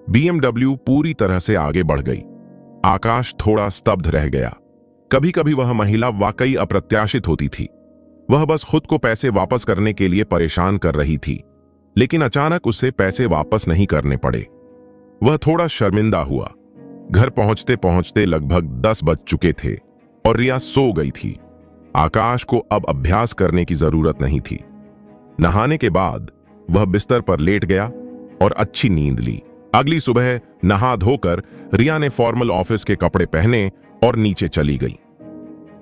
BMW पूरी तरह से आगे बढ़ गई। आकाश थोड़ा स्तब्ध रह गया। कभी कभी वह महिला वाकई अप्रत्याशित होती थी। वह बस खुद को पैसे वापस करने के लिए परेशान कर रही थी, लेकिन अचानक उसे पैसे वापस नहीं करने पड़े। वह थोड़ा शर्मिंदा हुआ। घर पहुंचते पहुंचते लगभग 10 बज चुके थे और रिया सो गई थी। आकाश को अब अभ्यास करने की जरूरत नहीं थी। नहाने के बाद वह बिस्तर पर लेट गया और अच्छी नींद ली। अगली सुबह नहा धोकर रिया ने फॉर्मल ऑफिस के कपड़े पहने और नीचे चली गई।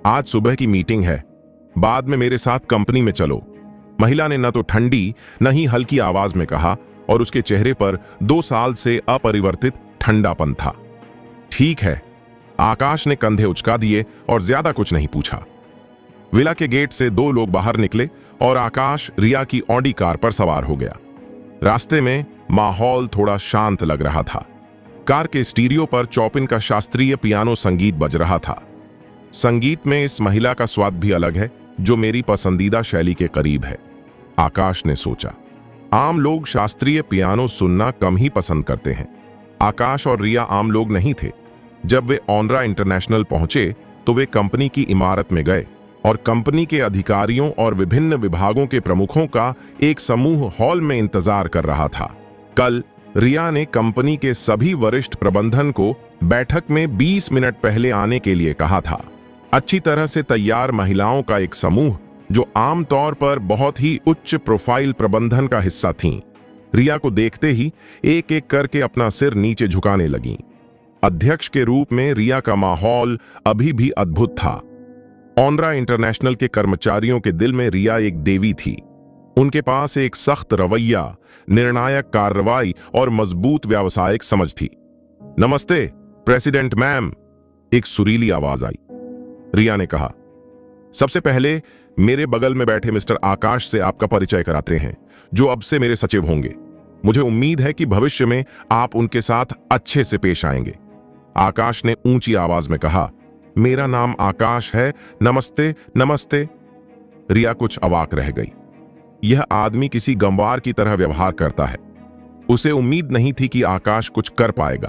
आज सुबह की मीटिंग है, बाद में मेरे साथ कंपनी में चलो, महिला ने न तो ठंडी न ही हल्की आवाज में कहा और उसके चेहरे पर 2 साल से अपरिवर्तित ठंडापन था। ठीक है, आकाश ने कंधे उचका दिए और ज्यादा कुछ नहीं पूछा। विला के गेट से 2 लोग बाहर निकले और आकाश रिया की ऑडी कार पर सवार हो गया। रास्ते में माहौल थोड़ा शांत लग रहा था। कार के स्टीरियो पर चौपिन का शास्त्रीय पियानो संगीत बज रहा था। संगीत में इस महिला का स्वाद भी अलग है, जो मेरी पसंदीदा शैली के करीब है, आकाश ने सोचा। आम लोग शास्त्रीय पियानो सुनना कम ही पसंद करते हैं। आकाश और रिया आम लोग नहीं थे। जब वे ऑनरा इंटरनेशनल पहुंचे तो वे कंपनी की इमारत में गए और कंपनी के अधिकारियों और विभिन्न विभागों के प्रमुखों का एक समूह हॉल में इंतजार कर रहा था। कल रिया ने कंपनी के सभी वरिष्ठ प्रबंधन को बैठक में 20 मिनट पहले आने के लिए कहा था। अच्छी तरह से तैयार महिलाओं का एक समूह, जो आमतौर पर बहुत ही उच्च प्रोफाइल प्रबंधन का हिस्सा थीं, रिया को देखते ही एक एक करके अपना सिर नीचे झुकाने लगीं। अध्यक्ष के रूप में रिया का माहौल अभी भी अद्भुत था। ऑनरा इंटरनेशनल के कर्मचारियों के दिल में रिया एक देवी थी। उनके पास एक सख्त रवैया, निर्णायक कार्रवाई और मजबूत व्यावसायिक समझ थी। नमस्ते प्रेसिडेंट मैम, एक सुरीली आवाज आई। रिया ने कहा, सबसे पहले मेरे बगल में बैठे मिस्टर आकाश से आपका परिचय कराते हैं, जो अब से मेरे सचिव होंगे। मुझे उम्मीद है कि भविष्य में आप उनके साथ अच्छे से पेश आएंगे। आकाश ने ऊंची आवाज में कहा, मेरा नाम आकाश है, नमस्ते नमस्ते। रिया कुछ अवाक रह गई। यह आदमी किसी गंवार की तरह व्यवहार करता है। उसे उम्मीद नहीं थी कि आकाश कुछ कर पाएगा।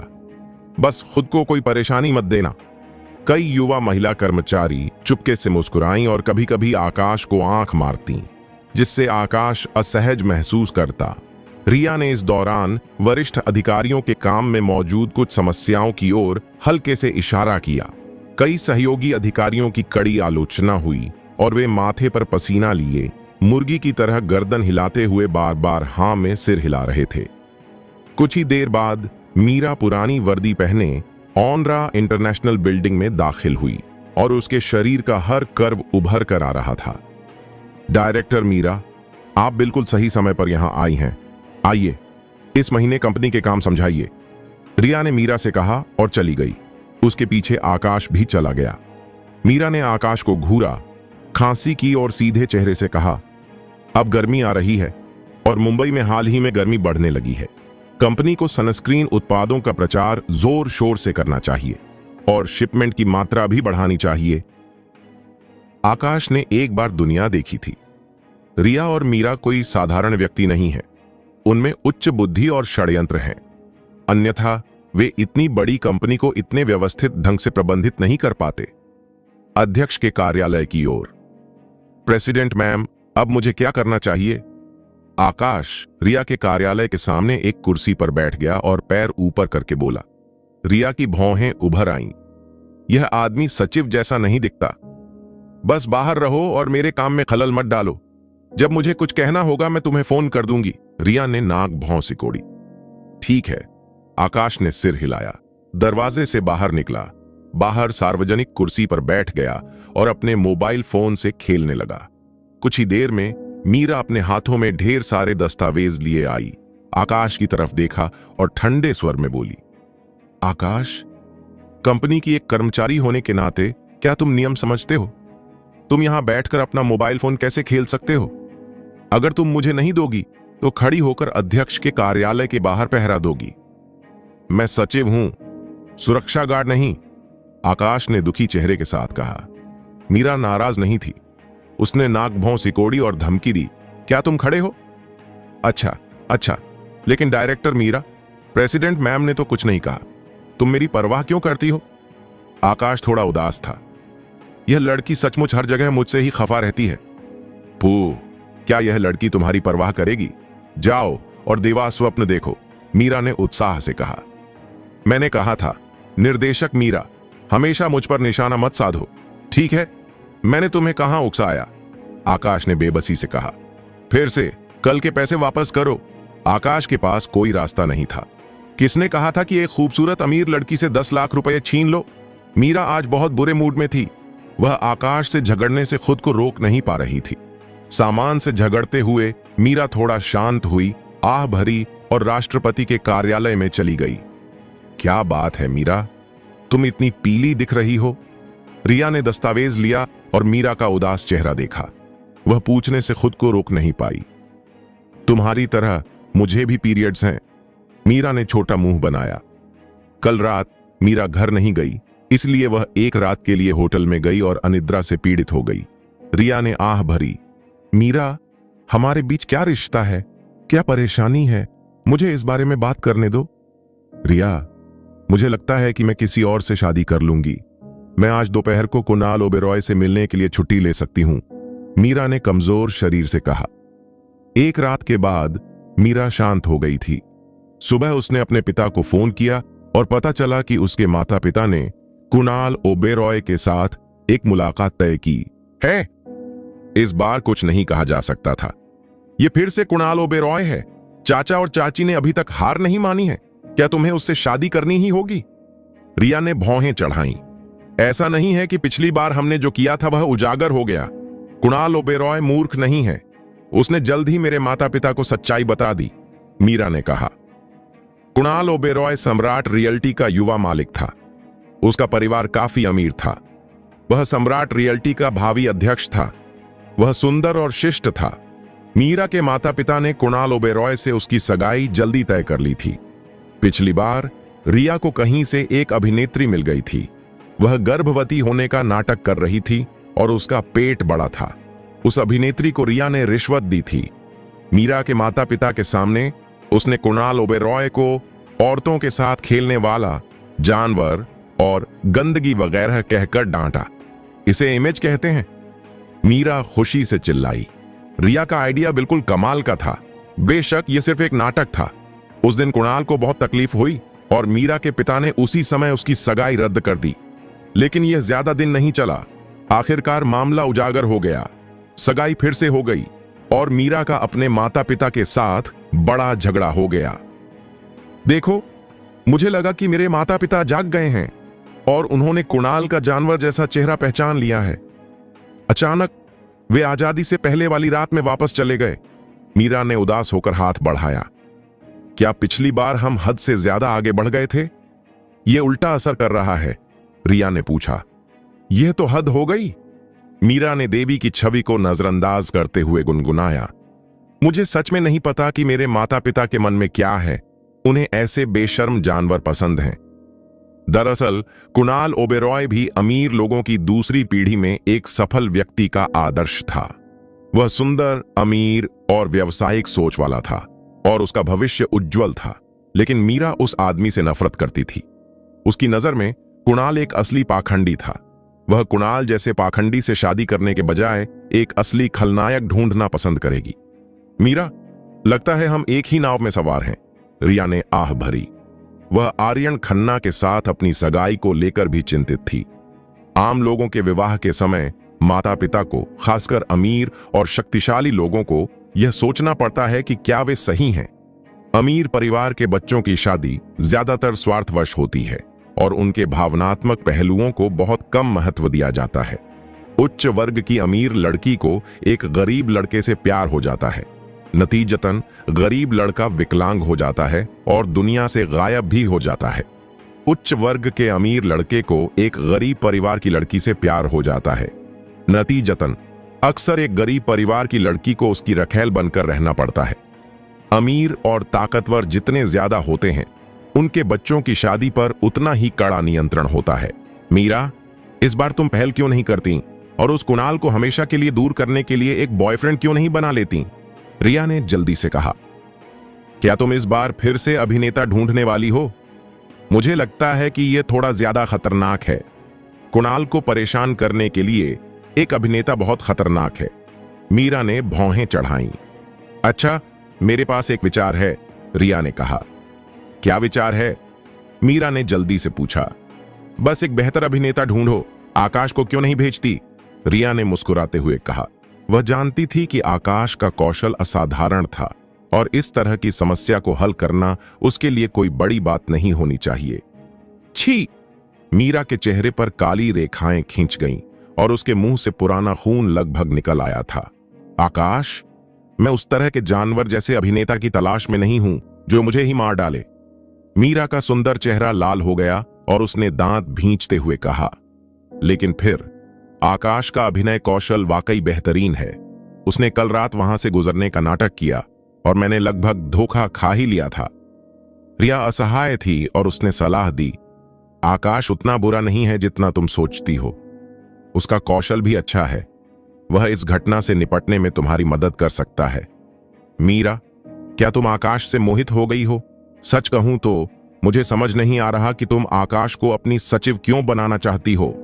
बस खुद को कोई परेशानी मत देना। कई युवा महिला कर्मचारी चुपके से मुस्कुराईं और कभी कभी आकाश को आंख मारतीं, जिससे आकाश असहज महसूस करता। रिया ने इस दौरान वरिष्ठ अधिकारियों के काम में मौजूद कुछ समस्याओं की ओर हल्के से इशारा किया। कई सहयोगी अधिकारियों की कड़ी आलोचना हुई और वे माथे पर पसीना लिए मुर्गी की तरह गर्दन हिलाते हुए बार बार हाँ में सिर हिला रहे थे। कुछ ही देर बाद मीरा पुरानी वर्दी पहने ऑनरा इंटरनेशनल बिल्डिंग में दाखिल हुई और उसके शरीर का हर कर्व उभर कर आ रहा था। डायरेक्टर मीरा, आप बिल्कुल सही समय पर यहां आई हैं। आइए, इस महीने कंपनी के काम समझाइए, रिया ने मीरा से कहा और चली गई। उसके पीछे आकाश भी चला गया। मीरा ने आकाश को घूरा, खांसी की और सीधे चेहरे से कहा, अब गर्मी आ रही है और मुंबई में हाल ही में गर्मी बढ़ने लगी है। कंपनी को सनस्क्रीन उत्पादों का प्रचार जोर शोर से करना चाहिए और शिपमेंट की मात्रा भी बढ़ानी चाहिए। आकाश ने एक बार दुनिया देखी थी। रिया और मीरा कोई साधारण व्यक्ति नहीं है। उनमें उच्च बुद्धि और षड्यंत्र हैं। अन्यथा वे इतनी बड़ी कंपनी को इतने व्यवस्थित ढंग से प्रबंधित नहीं कर पाते। अध्यक्ष के कार्यालय की ओर, प्रेसिडेंट मैम, अब मुझे क्या करना चाहिए? आकाश रिया के कार्यालय के सामने एक कुर्सी पर बैठ गया और पैर ऊपर करके बोला। रिया की भौहें उभर आईं। यह आदमी सचिव जैसा नहीं दिखता। बस बाहर रहो और मेरे काम में खलल मत डालो। जब मुझे कुछ कहना होगा मैं तुम्हें फोन कर दूंगी। रिया ने नाक भौं सिकोड़ी। ठीक है, आकाश ने सिर हिलाया। दरवाजे से बाहर निकला, बाहर सार्वजनिक कुर्सी पर बैठ गया और अपने मोबाइल फोन से खेलने लगा। कुछ ही देर में मीरा अपने हाथों में ढेर सारे दस्तावेज लिए आई, आकाश की तरफ देखा और ठंडे स्वर में बोली, आकाश, कंपनी की एक कर्मचारी होने के नाते क्या तुम नियम समझते हो? तुम यहां बैठकर अपना मोबाइल फोन कैसे खेल सकते हो? अगर तुम मुझे नहीं दोगी तो खड़ी होकर अध्यक्ष के कार्यालय के बाहर पहरा दोगी। मैं सचिव हूं, सुरक्षा गार्ड नहीं, आकाश ने दुखी चेहरे के साथ कहा। मीरा नाराज नहीं थी। उसने नाक भौं सिकोड़ी और धमकी दी, क्या तुम खड़े हो? अच्छा, लेकिन डायरेक्टर मीरा, प्रेसिडेंट मैम ने तो कुछ नहीं कहा, तुम मेरी परवाह क्यों करती हो? आकाश थोड़ा उदास था। यह लड़की सचमुच हर जगह मुझसे ही खफा रहती है। पू, क्या यह लड़की तुम्हारी परवाह करेगी? जाओ और देवा स्वप्न देखो, मीरा ने उत्साह से कहा। मैंने कहा था, निर्देशक मीरा, हमेशा मुझ पर निशाना मत साधो, ठीक है? मैंने तुम्हें कहां उकसाया? आकाश ने बेबसी से कहा। फिर से कल के पैसे वापस करो। आकाश के पास कोई रास्ता नहीं था। किसने कहा था कि एक खूबसूरत अमीर लड़की से 10 लाख रुपए छीन लो? मीरा आज बहुत बुरे मूड में थी। वह आकाश से झगड़ने से खुद को रोक नहीं पा रही थी। सामान से झगड़ते हुए मीरा थोड़ा शांत हुई, आह भरी और राष्ट्रपति के कार्यालय में चली गई। क्या बात है मीरा, तुम इतनी पीली दिख रही हो? रिया ने दस्तावेज लिया और मीरा का उदास चेहरा देखा। वह पूछने से खुद को रोक नहीं पाई। तुम्हारी तरह मुझे भी पीरियड्स हैं। मीरा ने छोटा मुंह बनाया। कल रात मीरा घर नहीं गई, इसलिए वह एक रात के लिए होटल में गई और अनिद्रा से पीड़ित हो गई। रिया ने आह भरी, मीरा, हमारे बीच क्या रिश्ता है? क्या परेशानी है? मुझे इस बारे में बात करने दो। रिया, मुझे लगता है कि मैं किसी और से शादी कर लूंगी। मैं आज दोपहर को कुणाल ओबेरॉय से मिलने के लिए छुट्टी ले सकती हूं, मीरा ने कमजोर शरीर से कहा। एक रात के बाद मीरा शांत हो गई थी। सुबह उसने अपने पिता को फोन किया और पता चला कि उसके माता पिता ने कुणाल ओबेरॉय के साथ एक मुलाकात तय की है। इस बार कुछ नहीं कहा जा सकता था। यह फिर से कुणाल ओबेरॉय है। चाचा और चाची ने अभी तक हार नहीं मानी है। क्या तुम्हें उससे शादी करनी ही होगी? रिया ने भौहें चढ़ाई। ऐसा नहीं है कि पिछली बार हमने जो किया था वह उजागर हो गया। कुणाल ओबेरॉय मूर्ख नहीं है। उसने जल्द ही मेरे माता पिता को सच्चाई बता दी, मीरा ने कहा। कुणाल ओबेरॉय सम्राट रियल्टी का युवा मालिक था। उसका परिवार काफी अमीर था। वह सम्राट रियल्टी का भावी अध्यक्ष था। वह सुंदर और शिष्ट था। मीरा के माता पिता ने कुणाल ओबेरॉय से उसकी सगाई जल्दी तय कर ली थी। पिछली बार रिया को कहीं से एक अभिनेत्री मिल गई थी। वह गर्भवती होने का नाटक कर रही थी और उसका पेट बड़ा था। उस अभिनेत्री को रिया ने रिश्वत दी थी। मीरा के माता पिता के सामने उसने कुणाल ओबेरॉय को औरतों के साथ खेलने वाला, जानवर और गंदगी वगैरह कहकर डांटा। इसे इमेज कहते हैं। मीरा खुशी से चिल्लाई। रिया का आइडिया बिल्कुल कमाल का था। बेशक यह सिर्फ एक नाटक था। उस दिन कुणाल को बहुत तकलीफ हुई और मीरा के पिता ने उसी समय उसकी सगाई रद्द कर दी। लेकिन यह ज्यादा दिन नहीं चला। आखिरकार मामला उजागर हो गया। सगाई फिर से हो गई और मीरा का अपने माता पिता के साथ बड़ा झगड़ा हो गया। देखो, मुझे लगा कि मेरे माता पिता जाग गए हैं और उन्होंने कुणाल का जानवर जैसा चेहरा पहचान लिया है। अचानक वे आजादी से पहले वाली रात में वापस चले गए। मीरा ने उदास होकर हाथ बढ़ाया। क्या पिछली बार हम हद से ज्यादा आगे बढ़ गए थे? यह उल्टा असर कर रहा है, रिया ने पूछा। यह तो हद हो गई। मीरा ने देवी की छवि को नजरअंदाज करते हुए गुनगुनाया। मुझे सच में नहीं पता कि मेरे माता पिता के मन में क्या है। उन्हें ऐसे बेशर्म जानवर पसंद हैं। दरअसल कुणाल ओबेरॉय भी अमीर लोगों की दूसरी पीढ़ी में एक सफल व्यक्ति का आदर्श था। वह सुंदर, अमीर और व्यावसायिक सोच वाला था और उसका भविष्य उज्जवल था। लेकिन मीरा उस आदमी से नफरत करती थी। उसकी नजर में कुणाल एक असली पाखंडी था। वह कुणाल जैसे पाखंडी से शादी करने के बजाय एक असली खलनायक ढूंढना पसंद करेगी। मीरा, लगता है हम एक ही नाव में सवार हैं, रिया ने आह भरी। वह आर्यन खन्ना के साथ अपनी सगाई को लेकर भी चिंतित थी। आम लोगों के विवाह के समय माता पिता को, खासकर अमीर और शक्तिशाली लोगों को, यह सोचना पड़ता है कि क्या वे सही हैं। अमीर परिवार के बच्चों की शादी ज्यादातर स्वार्थवश होती है और उनके भावनात्मक पहलुओं को बहुत कम महत्व दिया जाता है। उच्च वर्ग की अमीर लड़की को एक गरीब लड़के से प्यार हो जाता है। नतीजतन गरीब लड़का विकलांग हो जाता है और दुनिया से गायब भी हो जाता है। उच्च वर्ग के अमीर लड़के को एक गरीब परिवार की लड़की से प्यार हो जाता है। नतीजतन अक्सर एक गरीब परिवार की लड़की को उसकी रखैल बनकर रहना पड़ता है। अमीर और ताकतवर जितने ज्यादा होते हैं, उनके बच्चों की शादी पर उतना ही कड़ा नियंत्रण होता है। मीरा, इस बार तुम पहल क्यों नहीं करती और उस कुणाल को हमेशा के लिए दूर करने के लिए एक बॉयफ्रेंड क्यों नहीं बना लेती? रिया ने जल्दी से कहा। क्या तुम इस बार फिर से अभिनेता ढूंढने वाली हो? मुझे लगता है कि यह थोड़ा ज्यादा खतरनाक है। कुणाल को परेशान करने के लिए एक अभिनेता बहुत खतरनाक है, मीरा ने भौहें चढ़ाई। अच्छा, मेरे पास एक विचार है, रिया ने कहा। क्या विचार है? मीरा ने जल्दी से पूछा। बस एक बेहतर अभिनेता ढूंढो। आकाश को क्यों नहीं भेजती? रिया ने मुस्कुराते हुए कहा। वह जानती थी कि आकाश का कौशल असाधारण था और इस तरह की समस्या को हल करना उसके लिए कोई बड़ी बात नहीं होनी चाहिए। छी! मीरा के चेहरे पर काली रेखाएं खींच गईं और उसके मुंह से पुराना खून लगभग निकल आया था। आकाश, मैं उस तरह के जानवर जैसे अभिनेता की तलाश में नहीं हूं जो मुझे ही मार डाले। मीरा का सुंदर चेहरा लाल हो गया और उसने दांत भींचते हुए कहा, लेकिन फिर आकाश का अभिनय कौशल वाकई बेहतरीन है। उसने कल रात वहां से गुजरने का नाटक किया और मैंने लगभग धोखा खा ही लिया था। रिया असहाय थी और उसने सलाह दी, आकाश उतना बुरा नहीं है जितना तुम सोचती हो। उसका कौशल भी अच्छा है। वह इस घटना से निपटने में तुम्हारी मदद कर सकता है। मीरा, क्या तुम आकाश से मोहित हो गई हो? सच कहूं तो मुझे समझ नहीं आ रहा कि तुम आकाश को अपनी सचिव क्यों बनाना चाहती हो।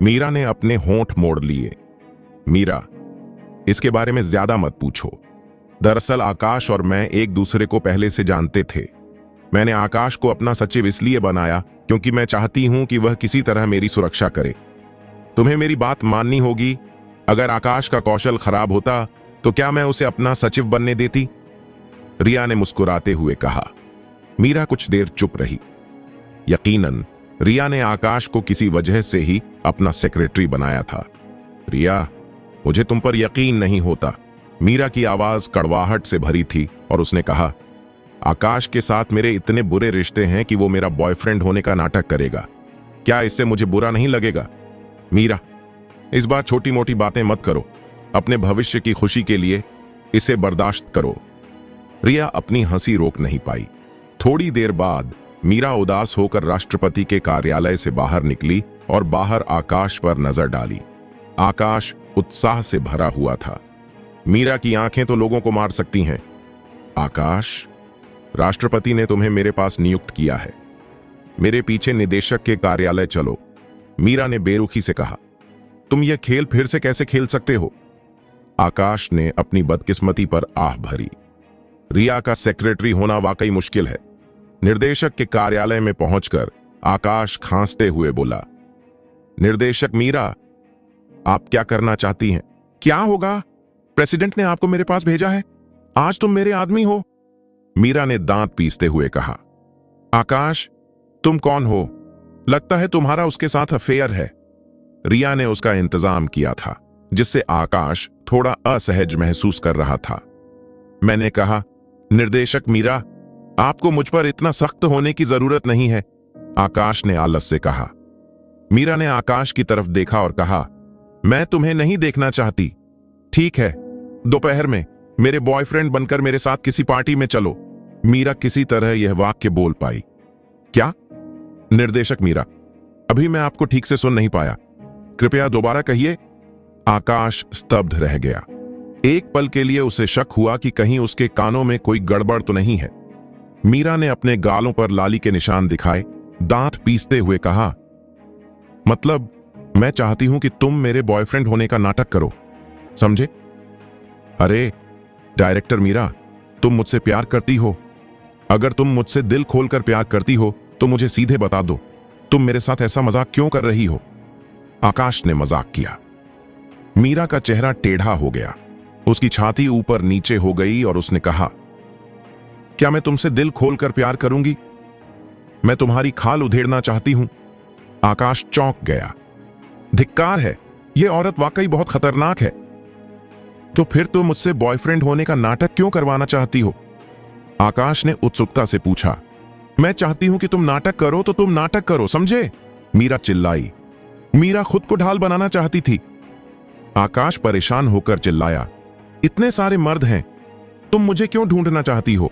मीरा ने अपने होंठ मोड़ लिए। मीरा, इसके बारे में ज्यादा मत पूछो। दरअसल आकाश और मैं एक दूसरे को पहले से जानते थे। मैंने आकाश को अपना सचिव इसलिए बनाया क्योंकि मैं चाहती हूं कि वह किसी तरह मेरी सुरक्षा करे। तुम्हें मेरी बात माननी होगी। अगर आकाश का कौशल खराब होता तो क्या मैं उसे अपना सचिव बनने देती? रिया ने मुस्कुराते हुए कहा। मीरा कुछ देर चुप रही। यकीनन रिया ने आकाश को किसी वजह से ही अपना सेक्रेटरी बनाया था। रिया, मुझे तुम पर यकीन नहीं होता। मीरा की आवाज कड़वाहट से भरी थी और उसने कहा, आकाश के साथ मेरे इतने बुरे रिश्ते हैं कि वो मेरा बॉयफ्रेंड होने का नाटक करेगा। क्या इससे मुझे बुरा नहीं लगेगा? मीरा, इस बार छोटी मोटी बातें मत करो। अपने भविष्य की खुशी के लिए इसे बर्दाश्त करो। रिया अपनी हंसी रोक नहीं पाई। थोड़ी देर बाद मीरा उदास होकर राष्ट्रपति के कार्यालय से बाहर निकली और बाहर आकाश पर नजर डाली। आकाश उत्साह से भरा हुआ था। मीरा की आंखें तो लोगों को मार सकती हैं। आकाश, राष्ट्रपति ने तुम्हें मेरे पास नियुक्त किया है। मेरे पीछे निदेशक के कार्यालय चलो। मीरा ने बेरुखी से कहा। तुम यह खेल फिर से कैसे खेल सकते हो? आकाश ने अपनी बदकिस्मती पर आह भरी। रिया का सेक्रेटरी होना वाकई मुश्किल है। निर्देशक के कार्यालय में पहुंचकर आकाश खांसते हुए बोला, निर्देशक मीरा, आप क्या करना चाहती हैं? क्या होगा? प्रेसिडेंट ने आपको मेरे पास भेजा है। आज तुम मेरे आदमी हो। मीरा ने दांत पीसते हुए कहा। आकाश, तुम कौन हो? लगता है तुम्हारा उसके साथ अफेयर है। रिया ने उसका इंतजाम किया था, जिससे आकाश थोड़ा असहज महसूस कर रहा था। मैंने कहा, निर्देशक मीरा, आपको मुझ पर इतना सख्त होने की जरूरत नहीं है, आकाश ने आलस से कहा। मीरा ने आकाश की तरफ देखा और कहा, मैं तुम्हें नहीं देखना चाहती। ठीक है, दोपहर में मेरे बॉयफ्रेंड बनकर मेरे साथ किसी पार्टी में चलो। मीरा किसी तरह यह वाक्य बोल पाई। क्या? निर्देशक मीरा, अभी मैं आपको ठीक से सुन नहीं पाया, कृपया दोबारा कहिए। आकाश स्तब्ध रह गया। एक पल के लिए उसे शक हुआ कि कहीं उसके कानों में कोई गड़बड़ तो नहीं है। मीरा ने अपने गालों पर लाली के निशान दिखाए, दांत पीसते हुए कहा, मतलब मैं चाहती हूं कि तुम मेरे बॉयफ्रेंड होने का नाटक करो, समझे? अरे डायरेक्टर मीरा, तुम मुझसे प्यार करती हो। अगर तुम मुझसे दिल खोलकर प्यार करती हो तो मुझे सीधे बता दो, तुम मेरे साथ ऐसा मजाक क्यों कर रही हो? आकाश ने मजाक किया। मीरा का चेहरा टेढ़ा हो गया। उसकी छाती ऊपर नीचे हो गई और उसने कहा, क्या मैं तुमसे दिल खोलकर प्यार करूंगी? मैं तुम्हारी खाल उधेड़ना चाहती हूं। आकाश चौंक गया। धिक्कार है, यह औरत वाकई बहुत खतरनाक है। तो फिर तुम मुझसे बॉयफ्रेंड होने का नाटक क्यों करवाना चाहती हो? आकाश ने उत्सुकता से पूछा। मैं चाहती हूं कि तुम नाटक करो तो तुम नाटक करो, समझे? मीरा चिल्लाई। मीरा खुद को ढाल बनाना चाहती थी। आकाश परेशान होकर चिल्लाया, इतने सारे मर्द हैं, तुम मुझे क्यों ढूंढना चाहती हो?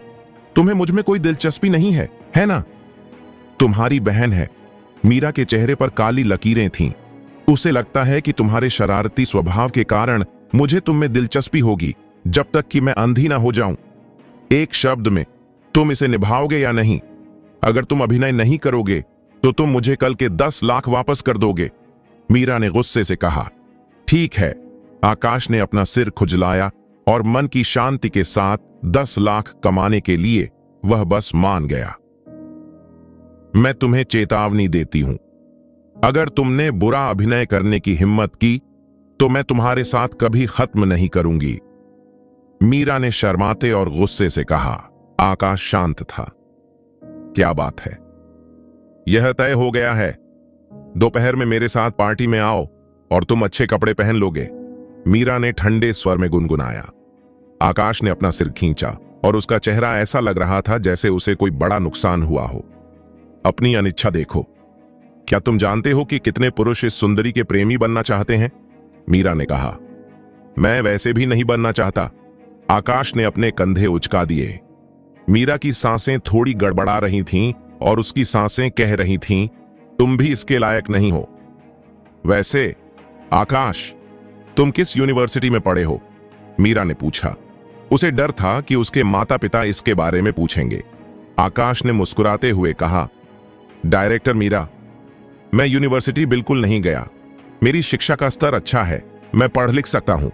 तुम्हें मुझ में कोई दिलचस्पी नहीं है ना? तुम्हारी बहन है। मीरा के चेहरे पर काली लकीरें थीं। उसे लगता है कि तुम्हारे शरारती स्वभाव के कारण मुझे तुम में दिलचस्पी होगी, जब तक कि मैं अंधी ना हो जाऊं। एक शब्द में, तुम इसे निभाओगे या नहीं? अगर तुम अभिनय नहीं करोगे तो तुम मुझे कल के 10 लाख वापस कर दोगे। मीरा ने गुस्से से कहा। ठीक है। आकाश ने अपना सिर खुजलाया और मन की शांति के साथ 10 लाख कमाने के लिए वह बस मान गया। मैं तुम्हें चेतावनी देती हूं, अगर तुमने बुरा अभिनय करने की हिम्मत की तो मैं तुम्हारे साथ कभी खत्म नहीं करूंगी। मीरा ने शर्माते और गुस्से से कहा। आकाश शांत था। क्या बात है? यह तय हो गया है। दोपहर में मेरे साथ पार्टी में आओ और तुम अच्छे कपड़े पहन लोगे, मीरा ने ठंडे स्वर में गुनगुनाया। आकाश ने अपना सिर खींचा और उसका चेहरा ऐसा लग रहा था जैसे उसे कोई बड़ा नुकसान हुआ हो। अपनी अनिच्छा देखो। क्या तुम जानते हो कि कितने पुरुष इस सुंदरी के प्रेमी बनना चाहते हैं? मीरा ने कहा। मैं वैसे भी नहीं बनना चाहता। आकाश ने अपने कंधे उचका दिए। मीरा की सांसें थोड़ी गड़बड़ा रही थीं और उसकी सांसें कह रही थीं, तुम भी इसके लायक नहीं हो। वैसे आकाश, तुम किस यूनिवर्सिटी में पढ़े हो? मीरा ने पूछा। उसे डर था कि उसके माता पिता इसके बारे में पूछेंगे। आकाश ने मुस्कुराते हुए कहा, डायरेक्टर मीरा, मैं यूनिवर्सिटी बिल्कुल नहीं गया। मेरी शिक्षा का स्तर अच्छा है, मैं पढ़ लिख सकता हूं।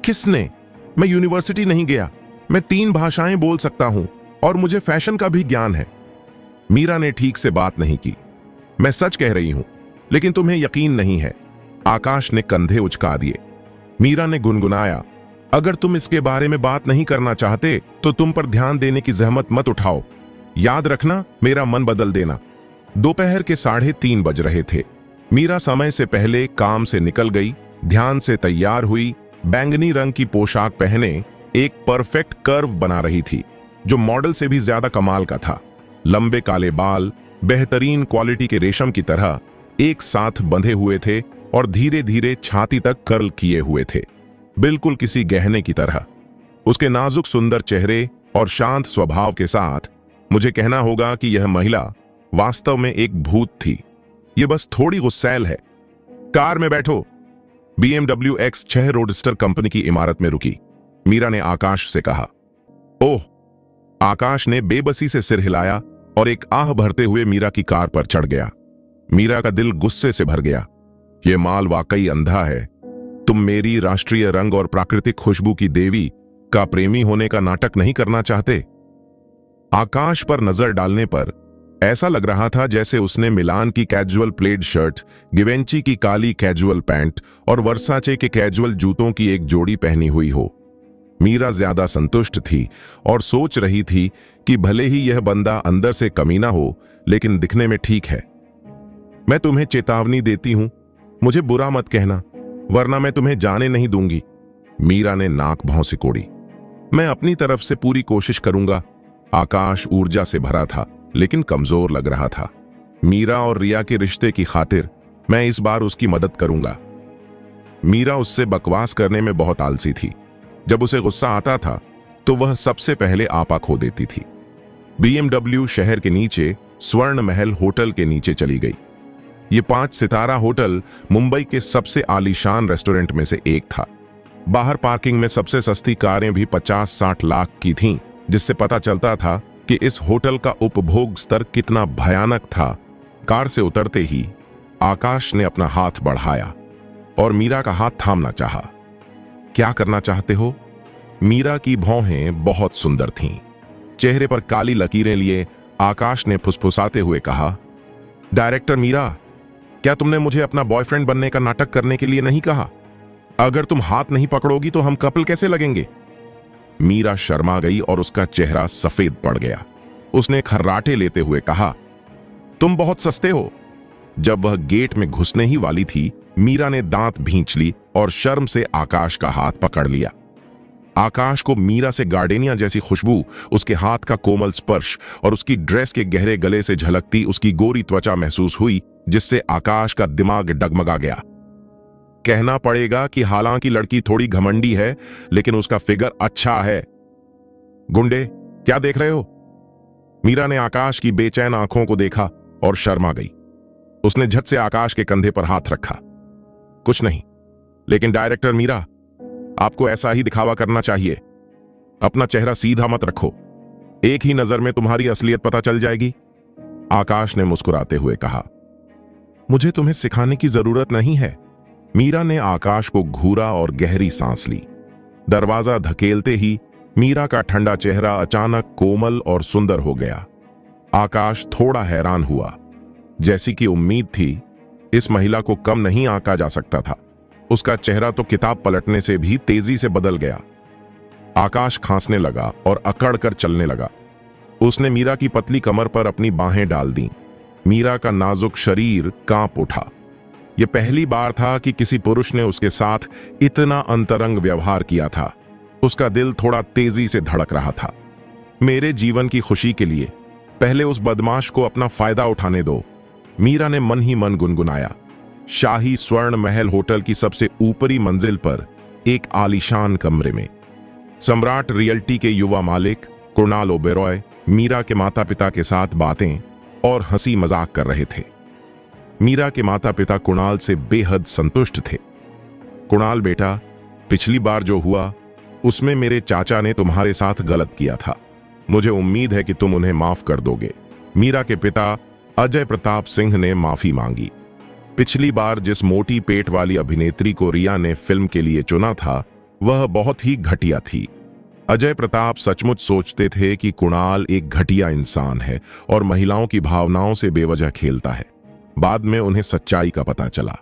किसने? मैं यूनिवर्सिटी नहीं गया। मैं 3 भाषाएं बोल सकता हूं और मुझे फैशन का भी ज्ञान है। मीरा ने ठीक से बात नहीं की। मैं सच कह रही हूं, लेकिन तुम्हें यकीन नहीं है। आकाश ने कंधे उचका दिए। मीरा ने गुनगुनाया, अगर तुम इसके बारे में बात नहीं करना चाहते तो तुम पर ध्यान देने की जहमत मत उठाओ। याद रखना, मेरा मन बदल देना। दोपहर के 3:30 बज रहे थे। मीरा समय से पहले काम से निकल गई, ध्यान से तैयार हुई, बैंगनी रंग की पोशाक पहने एक परफेक्ट कर्व बना रही थी जो मॉडल से भी ज्यादा कमाल का था। लंबे काले बाल बेहतरीन क्वालिटी के रेशम की तरह एक साथ बंधे हुए थे और धीरे धीरे छाती तक कर्ल किए हुए थे, बिल्कुल किसी गहने की तरह। उसके नाजुक सुंदर चेहरे और शांत स्वभाव के साथ मुझे कहना होगा कि यह महिला वास्तव में एक भूत थी। यह बस थोड़ी गुस्सैल है। कार में बैठो। BMW X6 रोडस्टर कंपनी की इमारत में रुकी। मीरा ने आकाश से कहा। ओह! आकाश ने बेबसी से सिर हिलाया और एक आह भरते हुए मीरा की कार पर चढ़ गया। मीरा का दिल गुस्से से भर गया। यह माल वाकई अंधा है। तुम मेरी राष्ट्रीय रंग और प्राकृतिक खुशबू की देवी का प्रेमी होने का नाटक नहीं करना चाहते? आकाश पर नजर डालने पर ऐसा लग रहा था जैसे उसने मिलान की कैजुअल प्लेड शर्ट, गिवेंची की काली कैजुअल पैंट और वर्साचे के कैजुअल जूतों की एक जोड़ी पहनी हुई हो। मीरा ज्यादा संतुष्ट थी और सोच रही थी कि भले ही यह बंदा अंदर से कमीना हो, लेकिन दिखने में ठीक है। मैं तुम्हें चेतावनी देती हूं, मुझे बुरा मत कहना, वरना मैं तुम्हें जाने नहीं दूंगी। मीरा ने नाक भौं सिकोड़ी। मैं अपनी तरफ से पूरी कोशिश करूंगा। आकाश ऊर्जा से भरा था, लेकिन कमजोर लग रहा था। मीरा और रिया के रिश्ते की खातिर मैं इस बार उसकी मदद करूंगा। मीरा उससे बकवास करने में बहुत आलसी थी। जब उसे गुस्सा आता था तो वह सबसे पहले आपा खो देती थी। BMW शहर के नीचे स्वर्ण महल होटल के नीचे चली गई। ये 5 सितारा होटल मुंबई के सबसे आलीशान रेस्टोरेंट में से एक था। बाहर पार्किंग में सबसे सस्ती कारें भी 50-60 लाख की थीं, जिससे पता चलता था कि इस होटल का उपभोग स्तर कितना भयानक था। कार से उतरते ही आकाश ने अपना हाथ बढ़ाया और मीरा का हाथ थामना चाहा। क्या करना चाहते हो? मीरा की भौहें बहुत सुंदर थीं। चेहरे पर काली लकीरें लिए आकाश ने फुसफुसाते हुए कहा, डायरेक्टर मीरा, क्या तुमने मुझे अपना बॉयफ्रेंड बनने का नाटक करने के लिए नहीं कहा? अगर तुम हाथ नहीं पकड़ोगी तो हम कपल कैसे लगेंगे? मीरा शर्मा गई और उसका चेहरा सफेद पड़ गया। उसने खर्राटे लेते हुए कहा, तुम बहुत सस्ते हो। जब वह गेट में घुसने ही वाली थी, मीरा ने दांत भींच ली और शर्म से आकाश का हाथ पकड़ लिया। आकाश को मीरा से गार्डेनिया जैसी खुशबू, उसके हाथ का कोमल स्पर्श और उसकी ड्रेस के गहरे गले से झलकती उसकी गोरी त्वचा महसूस हुई, जिससे आकाश का दिमाग डगमगा गया। कहना पड़ेगा कि हालांकि लड़की थोड़ी घमंडी है, लेकिन उसका फिगर अच्छा है। गुंडे, क्या देख रहे हो? मीरा ने आकाश की बेचैन आंखों को देखा और शर्मा गई। उसने झट से आकाश के कंधे पर हाथ रखा। कुछ नहीं, लेकिन डायरेक्टर मीरा, आपको ऐसा ही दिखावा करना चाहिए। अपना चेहरा सीधा मत रखो, एक ही नजर में तुम्हारी असलियत पता चल जाएगी। आकाश ने मुस्कुराते हुए कहा, मुझे तुम्हें सिखाने की जरूरत नहीं है। मीरा ने आकाश को घूरा और गहरी सांस ली। दरवाजा धकेलते ही मीरा का ठंडा चेहरा अचानक कोमल और सुंदर हो गया। आकाश थोड़ा हैरान हुआ। जैसी कि उम्मीद थी, इस महिला को कम नहीं आंका जा सकता था। उसका चेहरा तो किताब पलटने से भी तेजी से बदल गया। आकाश खांसने लगा और अकड़ कर चलने लगा। उसने मीरा की पतली कमर पर अपनी बाहें डाल दी। मीरा का नाजुक शरीर कांप उठा। यह पहली बार था कि किसी पुरुष ने उसके साथ इतना अंतरंग व्यवहार किया था। उसका दिल थोड़ा तेजी से धड़क रहा था। मेरे जीवन की खुशी के लिए पहले उस बदमाश को अपना फायदा उठाने दो, मीरा ने मन ही मन गुनगुनाया। शाही स्वर्ण महल होटल की सबसे ऊपरी मंजिल पर एक आलीशान कमरे में सम्राट रियल्टी के युवा मालिक कुणाल ओबेरॉय मीरा के माता पिता के साथ बातें और हंसी मजाक कर रहे थे। मीरा के माता पिता कुणाल से बेहद संतुष्ट थे। कुणाल बेटा, पिछली बार जो हुआ उसमें मेरे चाचा ने तुम्हारे साथ गलत किया था। मुझे उम्मीद है कि तुम उन्हें माफ कर दोगे। मीरा के पिता अजय प्रताप सिंह ने माफी मांगी। पिछली बार जिस मोटी पेट वाली अभिनेत्री को रिया ने फिल्म के लिए चुना था वह बहुत ही घटिया थी। अजय प्रताप सचमुच सोचते थे कि कुणाल एक घटिया इंसान है और महिलाओं की भावनाओं से बेवजह खेलता है। बाद में उन्हें सच्चाई का पता चला।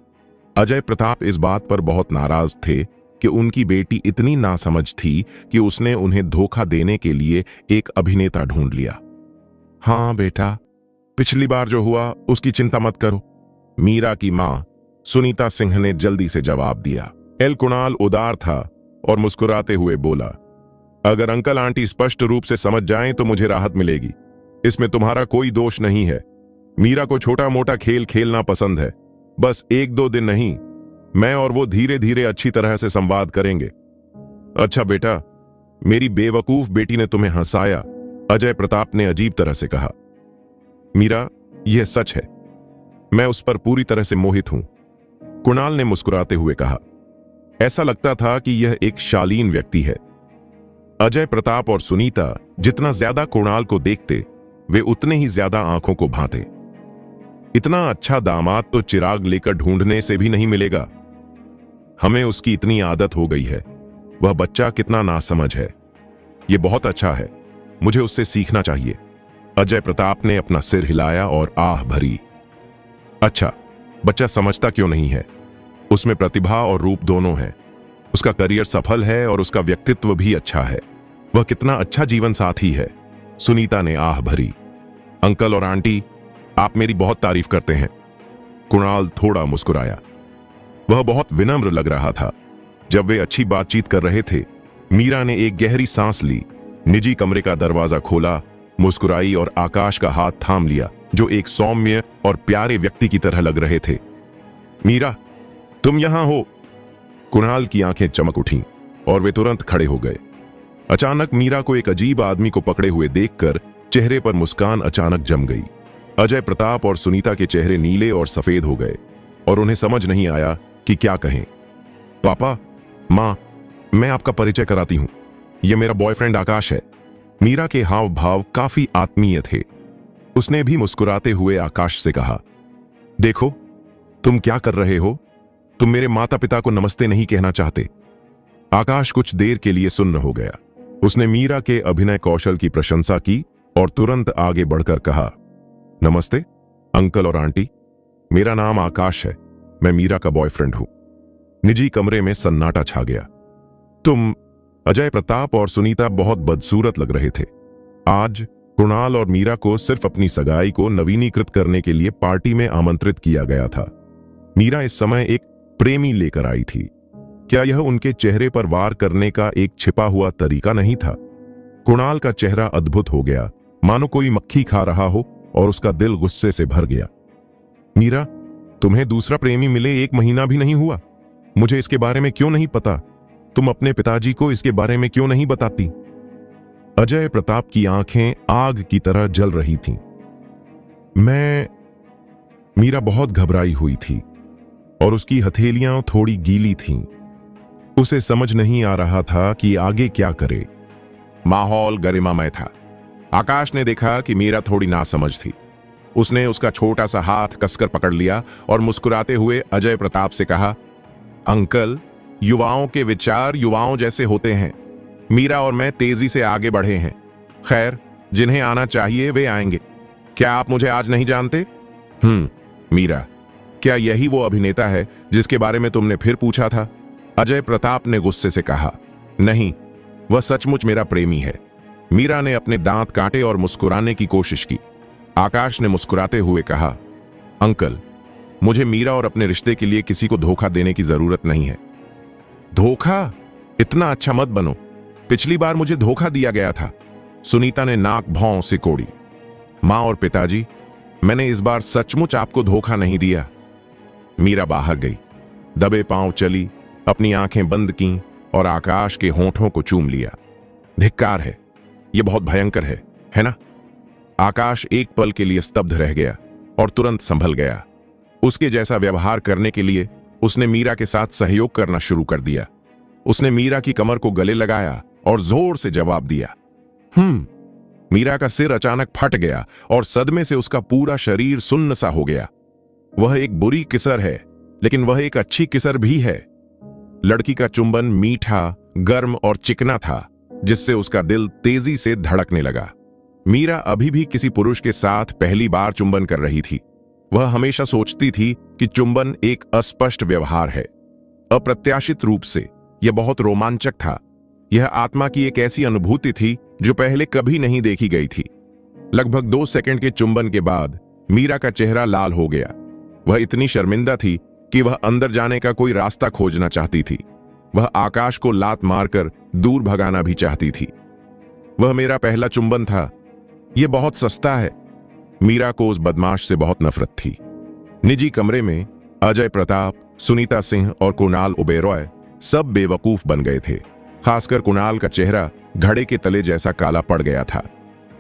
अजय प्रताप इस बात पर बहुत नाराज थे कि उनकी बेटी इतनी नासमझ थी कि उसने उन्हें धोखा देने के लिए एक अभिनेता ढूंढ लिया। हाँ बेटा, पिछली बार जो हुआ उसकी चिंता मत करो, मीरा की मां सुनीता सिंह ने जल्दी से जवाब दिया। कुणाल उदार था और मुस्कुराते हुए बोला, अगर अंकल आंटी स्पष्ट रूप से समझ जाएं तो मुझे राहत मिलेगी। इसमें तुम्हारा कोई दोष नहीं है। मीरा को छोटा मोटा खेल खेलना पसंद है। बस 1-2 दिन नहीं, मैं और वो धीरे धीरे अच्छी तरह से संवाद करेंगे। अच्छा बेटा, मेरी बेवकूफ बेटी ने तुम्हें हंसाया, अजय प्रताप ने अजीब तरह से कहा। मीरा, यह सच है, मैं उस पर पूरी तरह से मोहित हूं, कुणाल ने मुस्कुराते हुए कहा। ऐसा लगता था कि यह एक शालीन व्यक्ति है। अजय प्रताप और सुनीता जितना ज्यादा कुणाल को देखते वे उतने ही ज्यादा आंखों को भाते। इतना अच्छा दामाद तो चिराग लेकर ढूंढने से भी नहीं मिलेगा। हमें उसकी इतनी आदत हो गई है। वह बच्चा कितना नासमझ है। यह बहुत अच्छा है, मुझे उससे सीखना चाहिए। अजय प्रताप ने अपना सिर हिलाया और आह भरी। अच्छा, बच्चा समझता क्यों नहीं है? उसमें प्रतिभा और रूप दोनों हैं। उसका करियर सफल है और उसका व्यक्तित्व भी अच्छा है। वह कितना अच्छा जीवन साथी है, सुनीता ने आह भरी। अंकल और आंटी, आप मेरी बहुत तारीफ करते हैं। कुणाल थोड़ा मुस्कुराया। वह बहुत विनम्र लग रहा था। जब वे अच्छी बातचीत कर रहे थे, मीरा ने एक गहरी सांस ली, निजी कमरे का दरवाजा खोला, मुस्कुराई और आकाश का हाथ थाम लिया, जो एक सौम्य और प्यारे व्यक्ति की तरह लग रहे थे। मीरा, तुम यहां हो? कुणाल की आंखें चमक उठीं और वे तुरंत खड़े हो गए। अचानक मीरा को एक अजीब आदमी को पकड़े हुए देखकर चेहरे पर मुस्कान अचानक जम गई। अजय प्रताप और सुनीता के चेहरे नीले और सफेद हो गए और उन्हें समझ नहीं आया कि क्या कहें। पापा, मां, मैं आपका परिचय कराती हूं। यह मेरा बॉयफ्रेंड आकाश है। मीरा के हाव भाव काफी आत्मीय थे। उसने भी मुस्कुराते हुए आकाश से कहा, देखो तुम क्या कर रहे हो? तुम मेरे माता पिता को नमस्ते नहीं कहना चाहते। आकाश कुछ देर के लिए सुन्न हो गया। उसने मीरा के अभिनय कौशल की प्रशंसा की और तुरंत आगे बढ़कर कहा, नमस्ते अंकल और आंटी, मेरा नाम आकाश है। मैं मीरा का बॉयफ्रेंड हूं। निजी कमरे में सन्नाटा छा गया। तुम? अजय प्रताप और सुनीता बहुत बदसूरत लग रहे थे। आज कुणाल और मीरा को सिर्फ अपनी सगाई को नवीनीकृत करने के लिए पार्टी में आमंत्रित किया गया था। मीरा इस समय एक प्रेमी लेकर आई थी। क्या यह उनके चेहरे पर वार करने का एक छिपा हुआ तरीका नहीं था? कुणाल का चेहरा अद्भुत हो गया, मानो कोई मक्खी खा रहा हो, और उसका दिल गुस्से से भर गया। मीरा, तुम्हें दूसरा प्रेमी मिले 1 महीना भी नहीं हुआ। मुझे इसके बारे में क्यों नहीं पता? तुम अपने पिताजी को इसके बारे में क्यों नहीं बताती? अजय प्रताप की आंखें आग की तरह जल रही थीं। मीरा बहुत घबराई हुई थी और उसकी हथेलियां थोड़ी गीली थीं। उसे समझ नहीं आ रहा था कि आगे क्या करे। माहौल गरिमामय था। आकाश ने देखा कि मीरा थोड़ी नासमझ थी। उसने उसका छोटा सा हाथ कसकर पकड़ लिया और मुस्कुराते हुए अजय प्रताप से कहा, अंकल, युवाओं के विचार युवाओं जैसे होते हैं। मीरा और मैं तेजी से आगे बढ़े हैं। खैर, जिन्हें आना चाहिए वे आएंगे। क्या आप मुझे आज नहीं जानते? मीरा, क्या यही वो अभिनेता है जिसके बारे में तुमने फिर पूछा था? अजय प्रताप ने गुस्से से कहा, नहीं, वह सचमुच मेरा प्रेमी है। मीरा ने अपने दांत काटे और मुस्कुराने की कोशिश की। आकाश ने मुस्कुराते हुए कहा, अंकल, मुझे मीरा और अपने रिश्ते के लिए किसी को धोखा देने की जरूरत नहीं है। धोखा? इतना अच्छा मत बनो। पिछली बार मुझे धोखा दिया गया था। सुनीता ने नाक भौं सिकोड़ी। मां और पिताजी, मैंने इस बार सचमुच आपको धोखा नहीं दिया। मीरा बाहर गई, दबे पांव चली, अपनी आंखें बंद कीं और आकाश के होंठों को चूम लिया। धिक्कार है, यह बहुत भयंकर है ना? आकाश एक पल के लिए स्तब्ध रह गया और तुरंत संभल गया। उसके जैसा व्यवहार करने के लिए उसने मीरा के साथ सहयोग करना शुरू कर दिया। उसने मीरा की कमर को गले लगाया और जोर से जवाब दिया। मीरा का सिर अचानक फट गया और सदमे से उसका पूरा शरीर सुन्न सा हो गया। वह एक बुरी किसर है, लेकिन वह एक अच्छी किसर भी है। लड़की का चुंबन मीठा, गर्म और चिकना था, जिससे उसका दिल तेजी से धड़कने लगा। मीरा अभी भी किसी पुरुष के साथ पहली बार चुंबन कर रही थी। वह हमेशा सोचती थी कि चुंबन एक अस्पष्ट व्यवहार है। अप्रत्याशित रूप से यह बहुत रोमांचक था। यह आत्मा की एक ऐसी अनुभूति थी जो पहले कभी नहीं देखी गई थी। लगभग 2 सेकंड के चुंबन के बाद मीरा का चेहरा लाल हो गया। वह इतनी शर्मिंदा थी कि वह अंदर जाने का कोई रास्ता खोजना चाहती थी। वह आकाश को लात मारकर दूर भगाना भी चाहती थी। वह मेरा पहला चुंबन था, यह बहुत सस्ता है। मीरा को उस बदमाश से बहुत नफरत थी। निजी कमरे में अजय प्रताप, सुनीता सिंह और कुणाल ओबेरॉय सब बेवकूफ बन गए थे। खासकर कुणाल का चेहरा घड़े के तले जैसा काला पड़ गया था।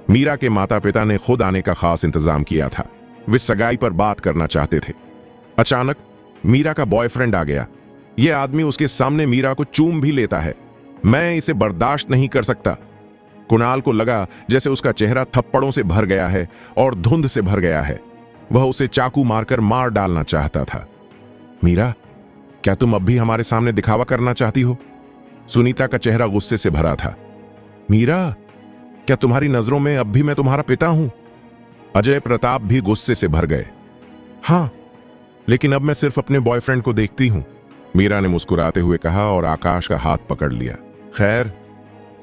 मीरा के माता पिता ने खुद आने का खास इंतजाम किया था। वे सगाई पर बात करना चाहते थे। अचानक मीरा का बॉयफ्रेंड आ गया। यह आदमी उसके सामने मीरा को चूम भी लेता है। मैं इसे बर्दाश्त नहीं कर सकता। कुणाल को लगा जैसे उसका चेहरा थप्पड़ों से भर गया है और धुंध से भर गया है। वह उसे चाकू मारकर मार डालना चाहता था। मीरा, क्या तुम अब भी हमारे सामने दिखावा करना चाहती हो? सुनीता का चेहरा गुस्से से भरा था। मीरा, क्या तुम्हारी नजरों में अब भी मैं तुम्हारा पिता हूं? अजय प्रताप भी गुस्से से भर गए। हां, लेकिन अब मैं सिर्फ अपने बॉयफ्रेंड को देखती हूं, मीरा ने मुस्कुराते हुए कहा और आकाश का हाथ पकड़ लिया। खैर,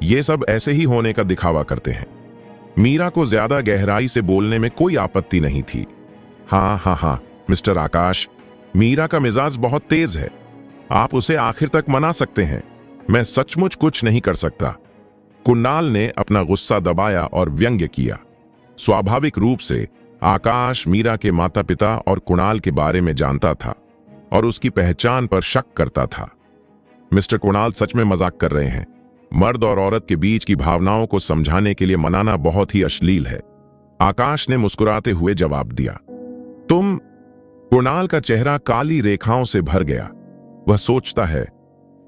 ये सब ऐसे ही होने का दिखावा करते हैं। मीरा को ज्यादा गहराई से बोलने में कोई आपत्ति नहीं थी। हाँ, मिस्टर आकाश, मीरा का मिजाज बहुत तेज है। आप उसे आखिर तक मना सकते हैं। मैं सचमुच कुछ नहीं कर सकता। कुणाल ने अपना गुस्सा दबाया और व्यंग्य किया। स्वाभाविक रूप से आकाश मीरा के माता पिता और कुणाल के बारे में जानता था और उसकी पहचान पर शक करता था। मिस्टर कुणाल सच में मजाक कर रहे हैं। मर्द और औरत के बीच की भावनाओं को समझाने के लिए मनाना बहुत ही अश्लील है। आकाश ने मुस्कुराते हुए जवाब दिया। तुम? कुणाल का चेहरा काली रेखाओं से भर गया। वह सोचता है,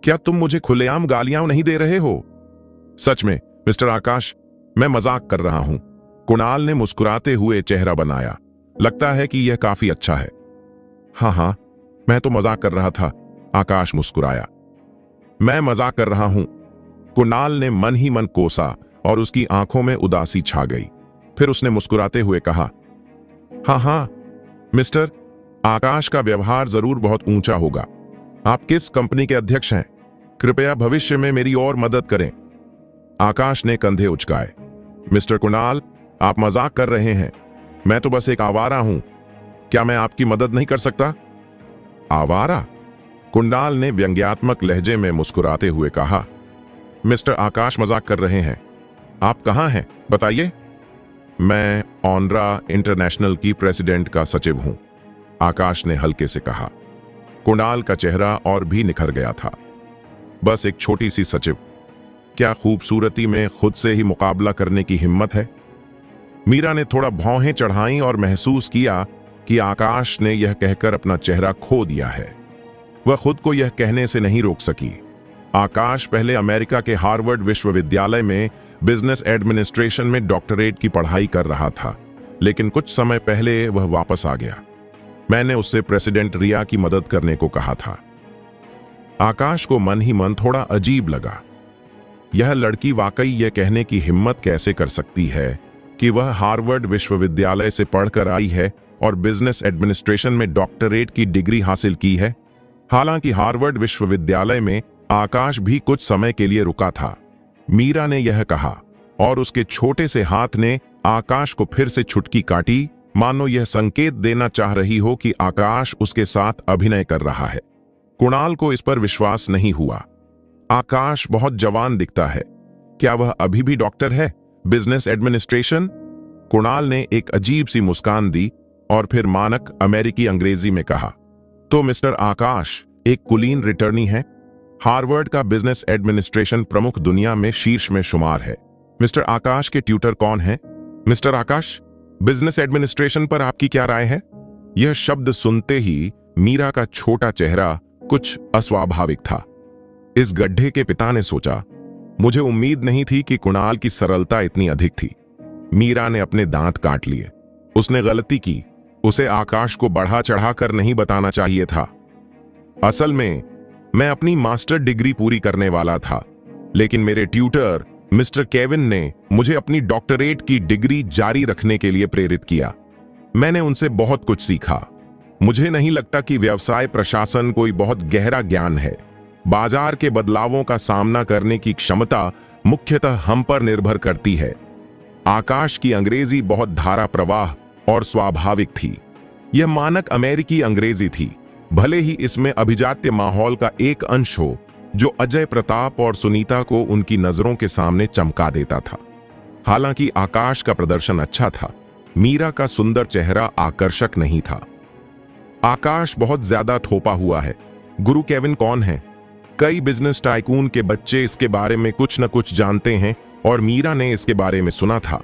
क्या तुम मुझे खुलेआम गालियां नहीं दे रहे हो? सच में मिस्टर आकाश, मैं मजाक कर रहा हूं। कुणाल ने मुस्कुराते हुए चेहरा बनाया। लगता है कि यह काफी अच्छा है। हाँ, मैं तो मजाक कर रहा था, आकाश मुस्कुराया। मैं मजाक कर रहा हूं, कुणाल ने मन ही मन कोसा और उसकी आंखों में उदासी छा गई। फिर उसने मुस्कुराते हुए कहा, हाँ, मिस्टर आकाश का व्यवहार जरूर बहुत ऊंचा होगा। आप किस कंपनी के अध्यक्ष हैं? कृपया भविष्य में मेरी और मदद करें। आकाश ने कंधे उचकाए। मिस्टर कुणाल, आप मजाक कर रहे हैं। मैं तो बस एक आवारा हूं। क्या मैं आपकी मदद नहीं कर सकता? आवारा? कुणाल ने व्यंग्यात्मक लहजे में मुस्कुराते हुए कहा। मिस्टर आकाश मजाक कर रहे हैं। आप कहां हैं, बताइए। मैं ऑनरा इंटरनेशनल की प्रेसिडेंट का सचिव हूं, आकाश ने हल्के से कहा। कुणाल का चेहरा और भी निखर गया था। बस एक छोटी सी सचिव, क्या खूबसूरती में खुद से ही मुकाबला करने की हिम्मत है? मीरा ने थोड़ा भौहें चढ़ाई और महसूस किया कि आकाश ने यह कहकर अपना चेहरा खो दिया है। वह खुद को यह कहने से नहीं रोक सकी। आकाश पहले अमेरिका के हार्वर्ड विश्वविद्यालय में बिजनेस एडमिनिस्ट्रेशन में डॉक्टरेट की पढ़ाई कर रहा था, लेकिन कुछ समय पहले वह वापस आ गया। मैंने उससे प्रेसिडेंट रिया की मदद करने को कहा था। आकाश को मन ही मन थोड़ा अजीब लगा। यह लड़की वाकई यह कहने की हिम्मत कैसे कर सकती है कि वह हार्वर्ड विश्वविद्यालय से पढ़कर आई है और बिजनेस एडमिनिस्ट्रेशन में डॉक्टरेट की डिग्री हासिल की है। हालांकि हार्वर्ड विश्वविद्यालय में आकाश भी कुछ समय के लिए रुका था। मीरा ने यह कहा और उसके छोटे से हाथ ने आकाश को फिर से छुटकी काटी, मानो यह संकेत देना चाह रही हो कि आकाश उसके साथ अभिनय कर रहा है। कुणाल को इस पर विश्वास नहीं हुआ। आकाश बहुत जवान दिखता है, क्या वह अभी भी डॉक्टर है? Business administration? कुणाल ने एक अजीब सी मुस्कान दी और फिर मानक अमेरिकी अंग्रेजी में कहा, तो मिस्टर आकाश एक कुलीन रिटर्नी है। हार्वर्ड का बिजनेस एडमिनिस्ट्रेशन प्रमुख दुनिया में शीर्ष में शुमार है। मिस्टर आकाश के ट्यूटर कौन है? मिस्टर आकाश, बिजनेस एडमिनिस्ट्रेशन पर आपकी क्या राय है? यह शब्द सुनते ही मीरा का छोटा चेहरा कुछ अस्वाभाविक था। इस गड्ढे के पिता ने सोचा, मुझे उम्मीद नहीं थी कि कुणाल की सरलता इतनी अधिक थी। मीरा ने अपने दांत काट लिए। उसने गलती की, उसे आकाश को बढ़ा चढ़ाकर नहीं बताना चाहिए था। असल में मैं अपनी मास्टर डिग्री पूरी करने वाला था, लेकिन मेरे ट्यूटर मिस्टर केविन ने मुझे अपनी डॉक्टरेट की डिग्री जारी रखने के लिए प्रेरित किया। मैंने उनसे बहुत कुछ सीखा। मुझे नहीं लगता कि व्यवसाय प्रशासन कोई बहुत गहरा ज्ञान है। बाजार के बदलावों का सामना करने की क्षमता मुख्यतः हम पर निर्भर करती है। आकाश की अंग्रेजी बहुत धारा प्रवाह और स्वाभाविक थी। यह मानक अमेरिकी अंग्रेजी थी, भले ही इसमें अभिजात्य माहौल का एक अंश हो जो अजय प्रताप और सुनीता को उनकी नजरों के सामने चमका देता था। हालांकि आकाश का प्रदर्शन अच्छा था, मीरा का सुंदर चेहरा आकर्षक नहीं था। आकाश बहुत ज्यादा थोपा हुआ है। गुरु केविन कौन है? कई बिजनेस टाइकून के बच्चे इसके बारे में कुछ न कुछ जानते हैं और मीरा ने इसके बारे में सुना था।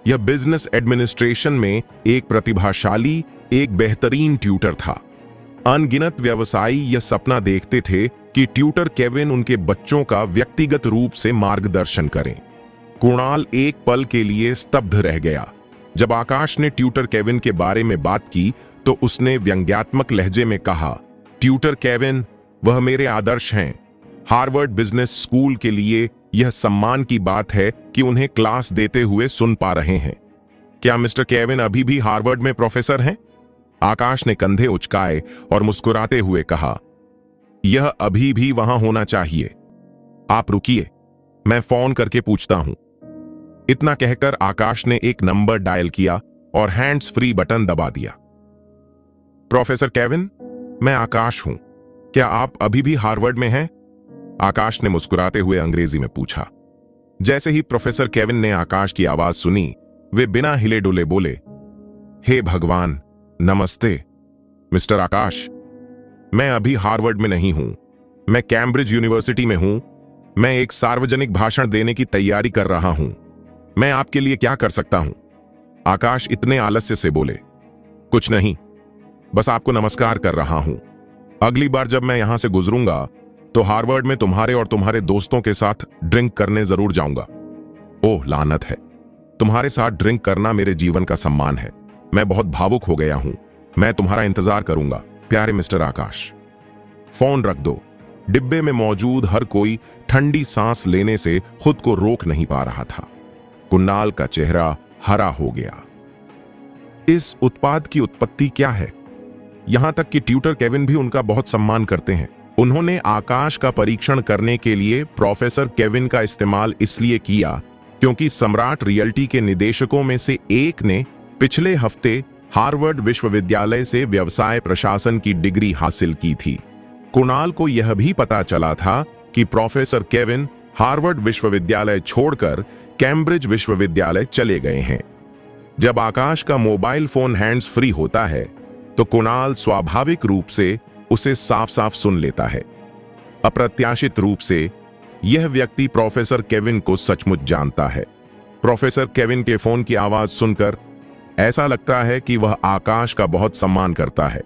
यह बिजनेस एडमिनिस्ट्रेशन में एक प्रतिभाशाली, एक बेहतरीन ट्यूटर था। अनगिनत व्यवसायी यह सपना देखते थे कि ट्यूटर केविन उनके बच्चों का व्यक्तिगत रूप से मार्गदर्शन करें। कुणाल एक पल के लिए स्तब्ध रह गया। जब आकाश ने ट्यूटर केविन के बारे में बात की तो उसने व्यंग्यात्मक लहजे में कहा, ट्यूटर केविन, वह मेरे आदर्श हैं। हार्वर्ड बिजनेस स्कूल के लिए यह सम्मान की बात है कि उन्हें क्लास देते हुए सुन पा रहे हैं। क्या मिस्टर केविन अभी भी हार्वर्ड में प्रोफेसर हैं? आकाश ने कंधे उचकाए और मुस्कुराते हुए कहा, यह अभी भी वहां होना चाहिए। आप रुकिए, मैं फोन करके पूछता हूं। इतना कहकर आकाश ने एक नंबर डायल किया और हैंड्स फ्री बटन दबा दिया। प्रोफेसर केविन, मैं आकाश हूं। क्या आप अभी भी हार्वर्ड में हैं? आकाश ने मुस्कुराते हुए अंग्रेजी में पूछा। जैसे ही प्रोफेसर केविन ने आकाश की आवाज सुनी, वे बिना हिले डुले बोले, हे भगवान, नमस्ते मिस्टर आकाश। मैं अभी हार्वर्ड में नहीं हूं, मैं कैम्ब्रिज यूनिवर्सिटी में हूं। मैं एक सार्वजनिक भाषण देने की तैयारी कर रहा हूं। मैं आपके लिए क्या कर सकता हूं? आकाश इतने आलस्य से बोले, कुछ नहीं, बस आपको नमस्कार कर रहा हूं। अगली बार जब मैं यहां से गुजरूंगा तो हार्वर्ड में तुम्हारे और तुम्हारे दोस्तों के साथ ड्रिंक करने जरूर जाऊंगा। ओह लानत है, तुम्हारे साथ ड्रिंक करना मेरे जीवन का सम्मान है। मैं बहुत भावुक हो गया हूं। मैं तुम्हारा इंतजार करूंगा, प्यारे मिस्टर आकाश। फोन रख दो। डिब्बे में मौजूद हर कोई ठंडी सांस लेने से खुद को रोक नहीं पा रहा था। कुणाल का चेहरा हरा हो गया। इस उत्पाद की उत्पत्ति क्या है? यहां तक कि ट्यूटर केविन भी उनका बहुत सम्मान करते हैं। उन्होंने आकाश का परीक्षण करने के लिए प्रोफेसर केविन का इस्तेमाल इसलिए किया क्योंकि सम्राट रियल्टी के निदेशकों में से एक ने पिछले हफ्ते हार्वर्ड विश्वविद्यालय से व्यवसाय प्रशासन की डिग्री हासिल की थी। कुणाल को यह भी पता चला था कि प्रोफेसर केविन हार्वर्ड विश्वविद्यालय छोड़कर कैम्ब्रिज विश्वविद्यालय चले गए हैं। जब आकाश का मोबाइल फोन हैंड्स फ्री होता है तो कुणाल स्वाभाविक रूप से उसे साफ साफ सुन लेता है। अप्रत्याशित रूप से यह व्यक्ति प्रोफेसर केविन को सचमुच जानता है। प्रोफेसर केविन के फोन की आवाज सुनकर ऐसा लगता है कि वह आकाश का बहुत सम्मान करता है।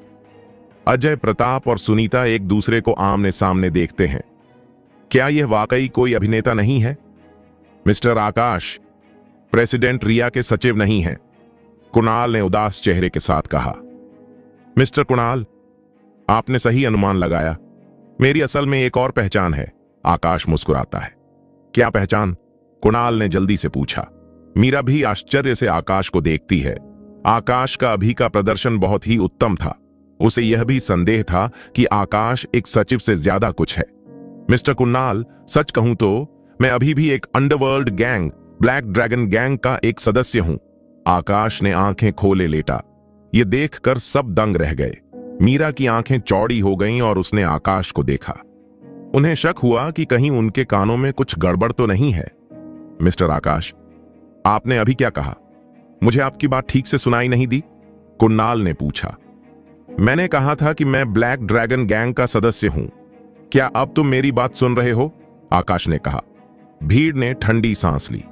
अजय प्रताप और सुनीता एक दूसरे को आमने सामने देखते हैं। क्या यह वाकई कोई अभिनेता नहीं है? मिस्टर आकाश प्रेसिडेंट रिया के सचिव नहीं हैं, कुणाल ने उदास चेहरे के साथ कहा। मिस्टर कुणाल, आपने सही अनुमान लगाया। मेरी असल में एक और पहचान है। आकाश मुस्कुराता है। क्या पहचान? कुणाल ने जल्दी से पूछा। मीरा भी आश्चर्य से आकाश को देखती है। आकाश का अभी का प्रदर्शन बहुत ही उत्तम था। उसे यह भी संदेह था कि आकाश एक सचिव से ज्यादा कुछ है। मिस्टर कुणाल, सच कहूं तो मैं अभी भी एक underworld gang, black dragon gang का एक सदस्य हूं। आकाश ने आंखें खोले लेटा। ये देखकर सब दंग रह गए। मीरा की आंखें चौड़ी हो गईं और उसने आकाश को देखा। उन्हें शक हुआ कि कहीं उनके कानों में कुछ गड़बड़ तो नहीं है। मिस्टर आकाश, आपने अभी क्या कहा? मुझे आपकी बात ठीक से सुनाई नहीं दी, कुणाल ने पूछा। मैंने कहा था कि मैं ब्लैक ड्रैगन गैंग का सदस्य हूं। क्या अब तुम मेरी बात सुन रहे हो? आकाश ने कहा। भीड़ ने ठंडी सांस ली।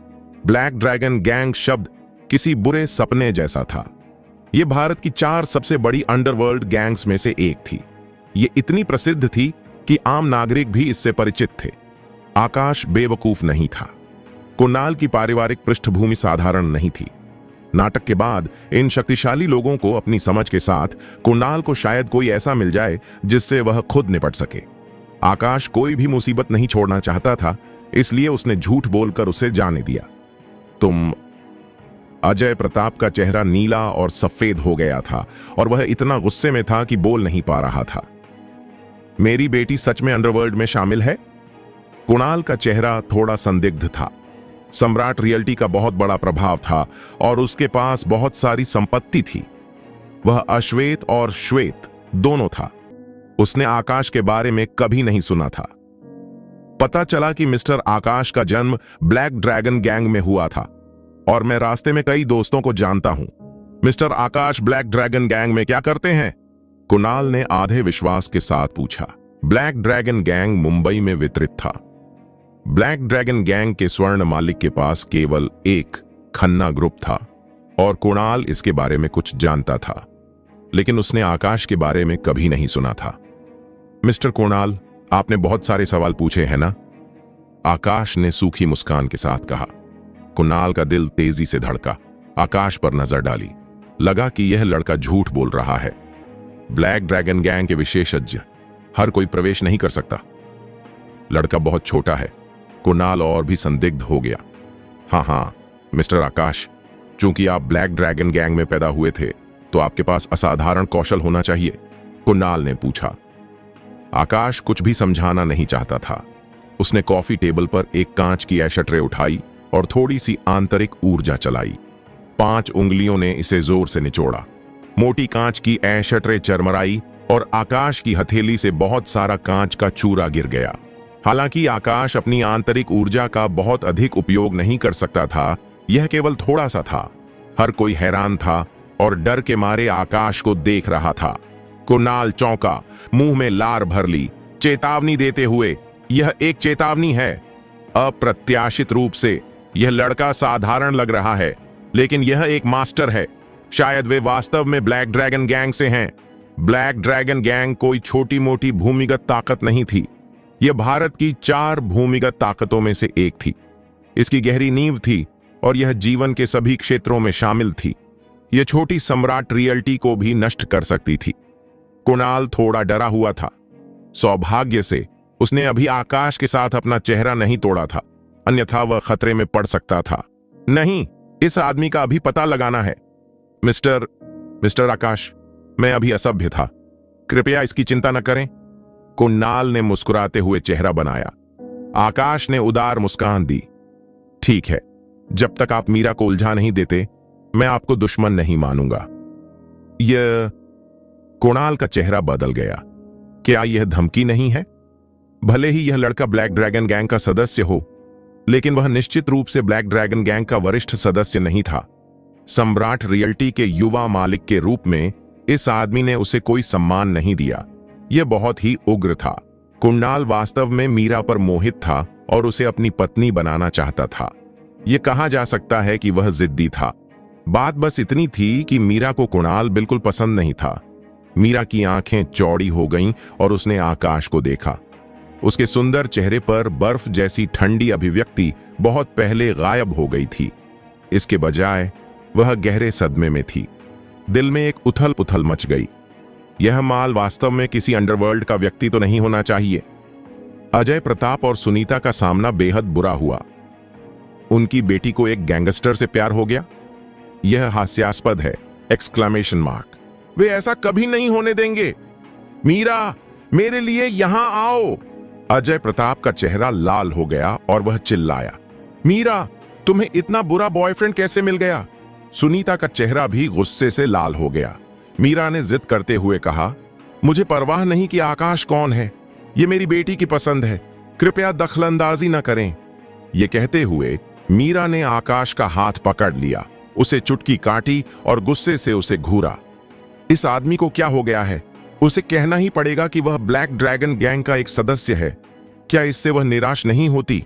ब्लैक ड्रैगन गैंग शब्द किसी बुरे सपने जैसा था। यह भारत की 4 सबसे बड़ी अंडरवर्ल्ड गैंग्स में से एक थी। यह इतनी प्रसिद्ध थी कि आम नागरिक भी इससे परिचित थे। आकाश बेवकूफ नहीं था। कुणाल की पारिवारिक पृष्ठभूमि साधारण नहीं थी। नाटक के बाद इन शक्तिशाली लोगों को अपनी समझ के साथ कुणाल को शायद कोई ऐसा मिल जाए जिससे वह खुद निपट सके। आकाश कोई भी मुसीबत नहीं छोड़ना चाहता था, इसलिए उसने झूठ बोलकर उसे जाने दिया। तुम? अजय प्रताप का चेहरा नीला और सफेद हो गया था और वह इतना गुस्से में था कि बोल नहीं पा रहा था। मेरी बेटी सच में अंडरवर्ल्ड में शामिल है? कुणाल का चेहरा थोड़ा संदिग्ध था। सम्राट रियल्टी का बहुत बड़ा प्रभाव था और उसके पास बहुत सारी संपत्ति थी। वह अश्वेत और श्वेत दोनों था। उसने आकाश के बारे में कभी नहीं सुना था। पता चला कि मिस्टर आकाश का जन्म ब्लैक ड्रैगन गैंग में हुआ था और मैं रास्ते में कई दोस्तों को जानता हूं। मिस्टर आकाश ब्लैक ड्रैगन गैंग में क्या करते हैं? कुणाल ने आधे विश्वास के साथ पूछा। ब्लैक ड्रैगन गैंग मुंबई में वितरित था। ब्लैक ड्रैगन गैंग के स्वर्ण मालिक के पास केवल एक खन्ना ग्रुप था और कुणाल इसके बारे में कुछ जानता था, लेकिन उसने आकाश के बारे में कभी नहीं सुना था। मिस्टर कुणाल, आपने बहुत सारे सवाल पूछे हैं ना? आकाश ने सूखी मुस्कान के साथ कहा। कुणाल का दिल तेजी से धड़का। आकाश पर नजर डाली। लगा कि यह लड़का झूठ बोल रहा है। ब्लैक ड्रैगन गैंग के विशेषज्ञ हर कोई प्रवेश नहीं कर सकता। लड़का बहुत छोटा है। कुणाल और भी संदिग्ध हो गया। हाँ, मिस्टर आकाश, चूंकि आप ब्लैक ड्रैगन गैंग में पैदा हुए थे तो आपके पास असाधारण कौशल होना चाहिए, कुणाल ने पूछा। आकाश कुछ भी समझाना नहीं चाहता था। उसने कॉफी टेबल पर एक कांच की एशट्रे उठाई और थोड़ी सी आंतरिक ऊर्जा चलाई। 5 उंगलियों ने इसे जोर से निचोड़ा। मोटी कांच की एशट्रे चरमराई और आकाश की हथेली से बहुत सारा कांच का चूरा गिर गया। हालांकि आकाश अपनी आंतरिक ऊर्जा का बहुत अधिक उपयोग नहीं कर सकता था, यह केवल थोड़ा सा था। हर कोई हैरान था और डर के मारे आकाश को देख रहा था। कुणाल चौंका, मुंह में लार भर ली, चेतावनी देते हुए, यह एक चेतावनी है। अप्रत्याशित रूप से यह लड़का साधारण लग रहा है, लेकिन यह एक मास्टर है। शायद वे वास्तव में ब्लैक ड्रैगन गैंग से हैं। ब्लैक ड्रैगन गैंग कोई छोटी मोटी भूमिगत ताकत नहीं थी। यह भारत की 4 भूमिगत ताकतों में से एक थी। इसकी गहरी नींव थी और यह जीवन के सभी क्षेत्रों में शामिल थी। यह छोटी सम्राट रियल्टी को भी नष्ट कर सकती थी। कुणाल थोड़ा डरा हुआ था। सौभाग्य से उसने अभी आकाश के साथ अपना चेहरा नहीं तोड़ा था, अन्यथा वह खतरे में पड़ सकता था। नहीं, इस आदमी का अभी पता लगाना है। मिस्टर आकाश, मैं अभी असभ्य था, कृपया इसकी चिंता न करें। कुणाल ने मुस्कुराते हुए चेहरा बनाया। आकाश ने उदार मुस्कान दी। ठीक है, जब तक आप मीरा को उलझा नहीं देते, मैं आपको दुश्मन नहीं मानूंगा। यह कुणाल का चेहरा बदल गया। क्या यह धमकी नहीं है? भले ही यह लड़का ब्लैक ड्रैगन गैंग का सदस्य हो, लेकिन वह निश्चित रूप से ब्लैक ड्रैगन गैंग का वरिष्ठ सदस्य नहीं था। सम्राट रियल्टी के युवा मालिक के रूप में इस आदमी ने उसे कोई सम्मान नहीं दिया। यह बहुत ही उग्र था। कुणाल वास्तव में मीरा पर मोहित था और उसे अपनी पत्नी बनाना चाहता था। यह कहा जा सकता है कि वह जिद्दी था। बात बस इतनी थी कि मीरा को कुणाल बिल्कुल पसंद नहीं था। मीरा की आंखें चौड़ी हो गईं और उसने आकाश को देखा। उसके सुंदर चेहरे पर बर्फ जैसी ठंडी अभिव्यक्ति बहुत पहले गायब हो गई थी। इसके बजाय वह गहरे सदमे में थी। दिल में एक उथल पुथल मच गई। यह माल वास्तव में किसी अंडरवर्ल्ड का व्यक्ति तो नहीं होना चाहिए। अजय प्रताप और सुनीता का सामना बेहद बुरा हुआ। उनकी बेटी को एक गैंगस्टर से प्यार हो गया। यह हास्यास्पद है! Exclamation mark. वे ऐसा कभी नहीं होने देंगे। मीरा, मेरे लिए यहां आओ। अजय प्रताप का चेहरा लाल हो गया और वह चिल्लाया, मीरा, तुम्हें इतना बुरा बॉयफ्रेंड कैसे मिल गया? सुनीता का चेहरा भी गुस्से से लाल हो गया। मीरा ने जिद करते हुए कहा, मुझे परवाह नहीं कि आकाश कौन है, ये मेरी बेटी की पसंद है, कृपया दखलंदाजी न करें। ये कहते हुए मीरा ने आकाश का हाथ पकड़ लिया, उसे चुटकी काटी और गुस्से से उसे घूरा। इस आदमी को क्या हो गया है? उसे कहना ही पड़ेगा कि वह ब्लैक ड्रैगन गैंग का एक सदस्य है। क्या इससे वह निराश नहीं होती?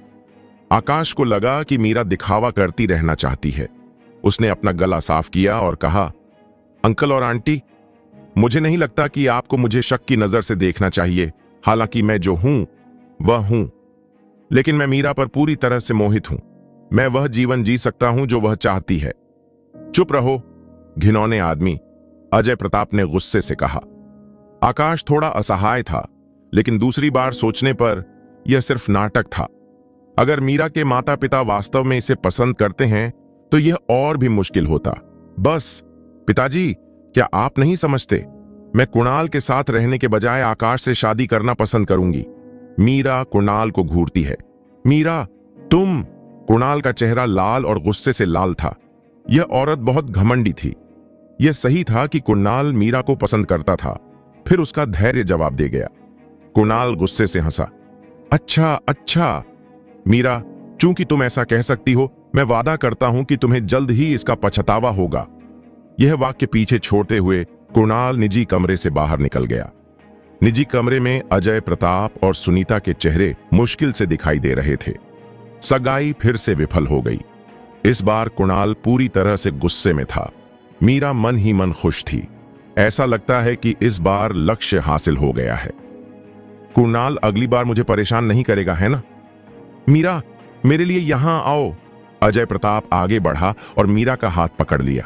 आकाश को लगा कि मीरा दिखावा करती रहना चाहती है। उसने अपना गला साफ किया और कहा, अंकल और आंटी, मुझे नहीं लगता कि आपको मुझे शक की नजर से देखना चाहिए। हालांकि मैं जो हूं वह हूं, लेकिन मैं मीरा पर पूरी तरह से मोहित हूं। मैं वह जीवन जी सकता हूं जो वह चाहती है। चुप रहो, घिनौने आदमी, अजय प्रताप ने गुस्से से कहा। आकाश थोड़ा असहाय था, लेकिन दूसरी बार सोचने पर यह सिर्फ नाटक था। अगर मीरा के माता पिता वास्तव में इसे पसंद करते हैं तो यह और भी मुश्किल होता। बस पिताजी, क्या आप नहीं समझते? मैं कुणाल के साथ रहने के बजाय आकाश से शादी करना पसंद करूंगी। मीरा कुणाल को घूरती है। मीरा, तुम? कुणाल का चेहरा लाल और गुस्से से लाल था। यह औरत बहुत घमंडी थी। यह सही था कि कुणाल मीरा को पसंद करता था। फिर उसका धैर्य जवाब दे गया। कुणाल गुस्से से हंसा। अच्छा अच्छा मीरा, चूंकि तुम ऐसा कह सकती हो, मैं वादा करता हूं कि तुम्हें जल्द ही इसका पछतावा होगा। यह वाक्य पीछे छोड़ते हुए कुणाल निजी कमरे से बाहर निकल गया। निजी कमरे में अजय प्रताप और सुनीता के चेहरे मुश्किल से दिखाई दे रहे थे। सगाई फिर से विफल हो गई। इस बार कुणाल पूरी तरह से गुस्से में था। मीरा मन ही मन खुश थी। ऐसा लगता है कि इस बार लक्ष्य हासिल हो गया है। कुणाल अगली बार मुझे परेशान नहीं करेगा, है ना? मीरा, मेरे लिए यहां आओ। अजय प्रताप आगे बढ़ा और मीरा का हाथ पकड़ लिया।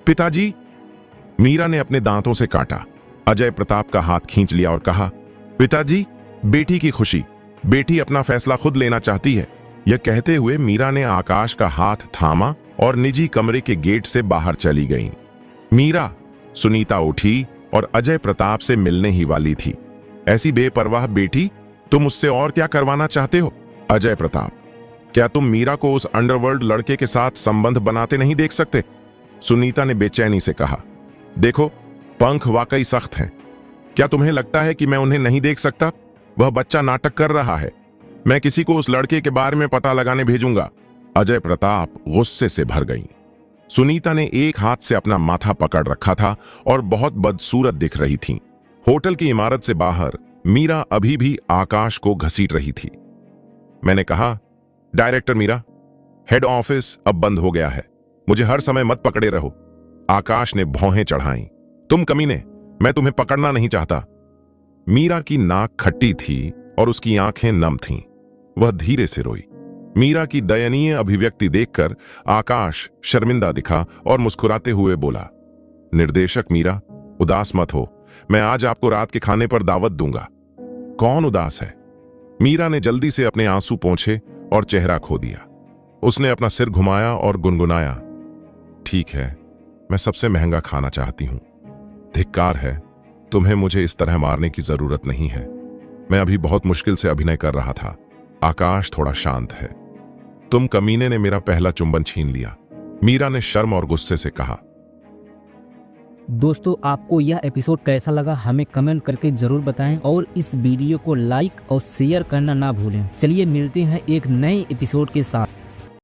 पिताजी, मीरा ने अपने दांतों से काटा। अजय प्रताप का हाथ खींच लिया और कहा, पिताजी, बेटी की खुशी, बेटी अपना फैसला खुद लेना चाहती है। यह कहते हुए मीरा ने आकाश का हाथ थामा और निजी कमरे के गेट से बाहर चली गई। मीरा, सुनीता उठी और अजय प्रताप से मिलने ही वाली थी। ऐसी बेपरवाह बेटी, तुम उससे और क्या करवाना चाहते हो? अजय प्रताप, क्या तुम मीरा को उस अंडरवर्ल्ड लड़के के साथ संबंध बनाते नहीं देख सकते? सुनीता ने बेचैनी से कहा। देखो, पंख वाकई सख्त हैं। क्या तुम्हें लगता है कि मैं उन्हें नहीं देख सकता? वह बच्चा नाटक कर रहा है। मैं किसी को उस लड़के के बारे में पता लगाने भेजूंगा। अजय प्रताप गुस्से से भर गई। सुनीता ने एक हाथ से अपना माथा पकड़ रखा था और बहुत बदसूरत दिख रही थी। होटल की इमारत से बाहर मीरा अभी भी आकाश को घसीट रही थी। मैंने कहा, डायरेक्टर मीरा, हेड ऑफिस अब बंद हो गया है। मुझे हर समय मत पकड़े रहो। आकाश ने भौहें चढ़ाई। तुम कमीने, मैं तुम्हें पकड़ना नहीं चाहता। मीरा की नाक खट्टी थी और उसकी आंखें नम थीं। वह धीरे से रोई। मीरा की दयनीय अभिव्यक्ति देखकर आकाश शर्मिंदा दिखा और मुस्कुराते हुए बोला, निर्देशक मीरा, उदास मत हो। मैं आज आपको रात के खाने पर दावत दूंगा। कौन उदास है? मीरा ने जल्दी से अपने आंसू पोंछे और चेहरा खो दिया। उसने अपना सिर घुमाया और गुनगुनाया, ठीक है, मैं सबसे महंगा खाना चाहती हूं। धिक्कार है, तुम्हें मुझे इस तरह मारने की जरूरत नहीं है। मैं अभी बहुत मुश्किल से अभिनय कर रहा था। आकाश थोड़ा शांत है। तुम कमीने ने मेरा पहला चुंबन छीन लिया। मीरा ने शर्म और गुस्से से कहा। दोस्तों, आपको यह एपिसोड कैसा लगा हमें कमेंट करके जरूर बताएं और इस वीडियो को लाइक और शेयर करना ना भूलें। चलिए मिलते हैं एक नए एपिसोड के साथ।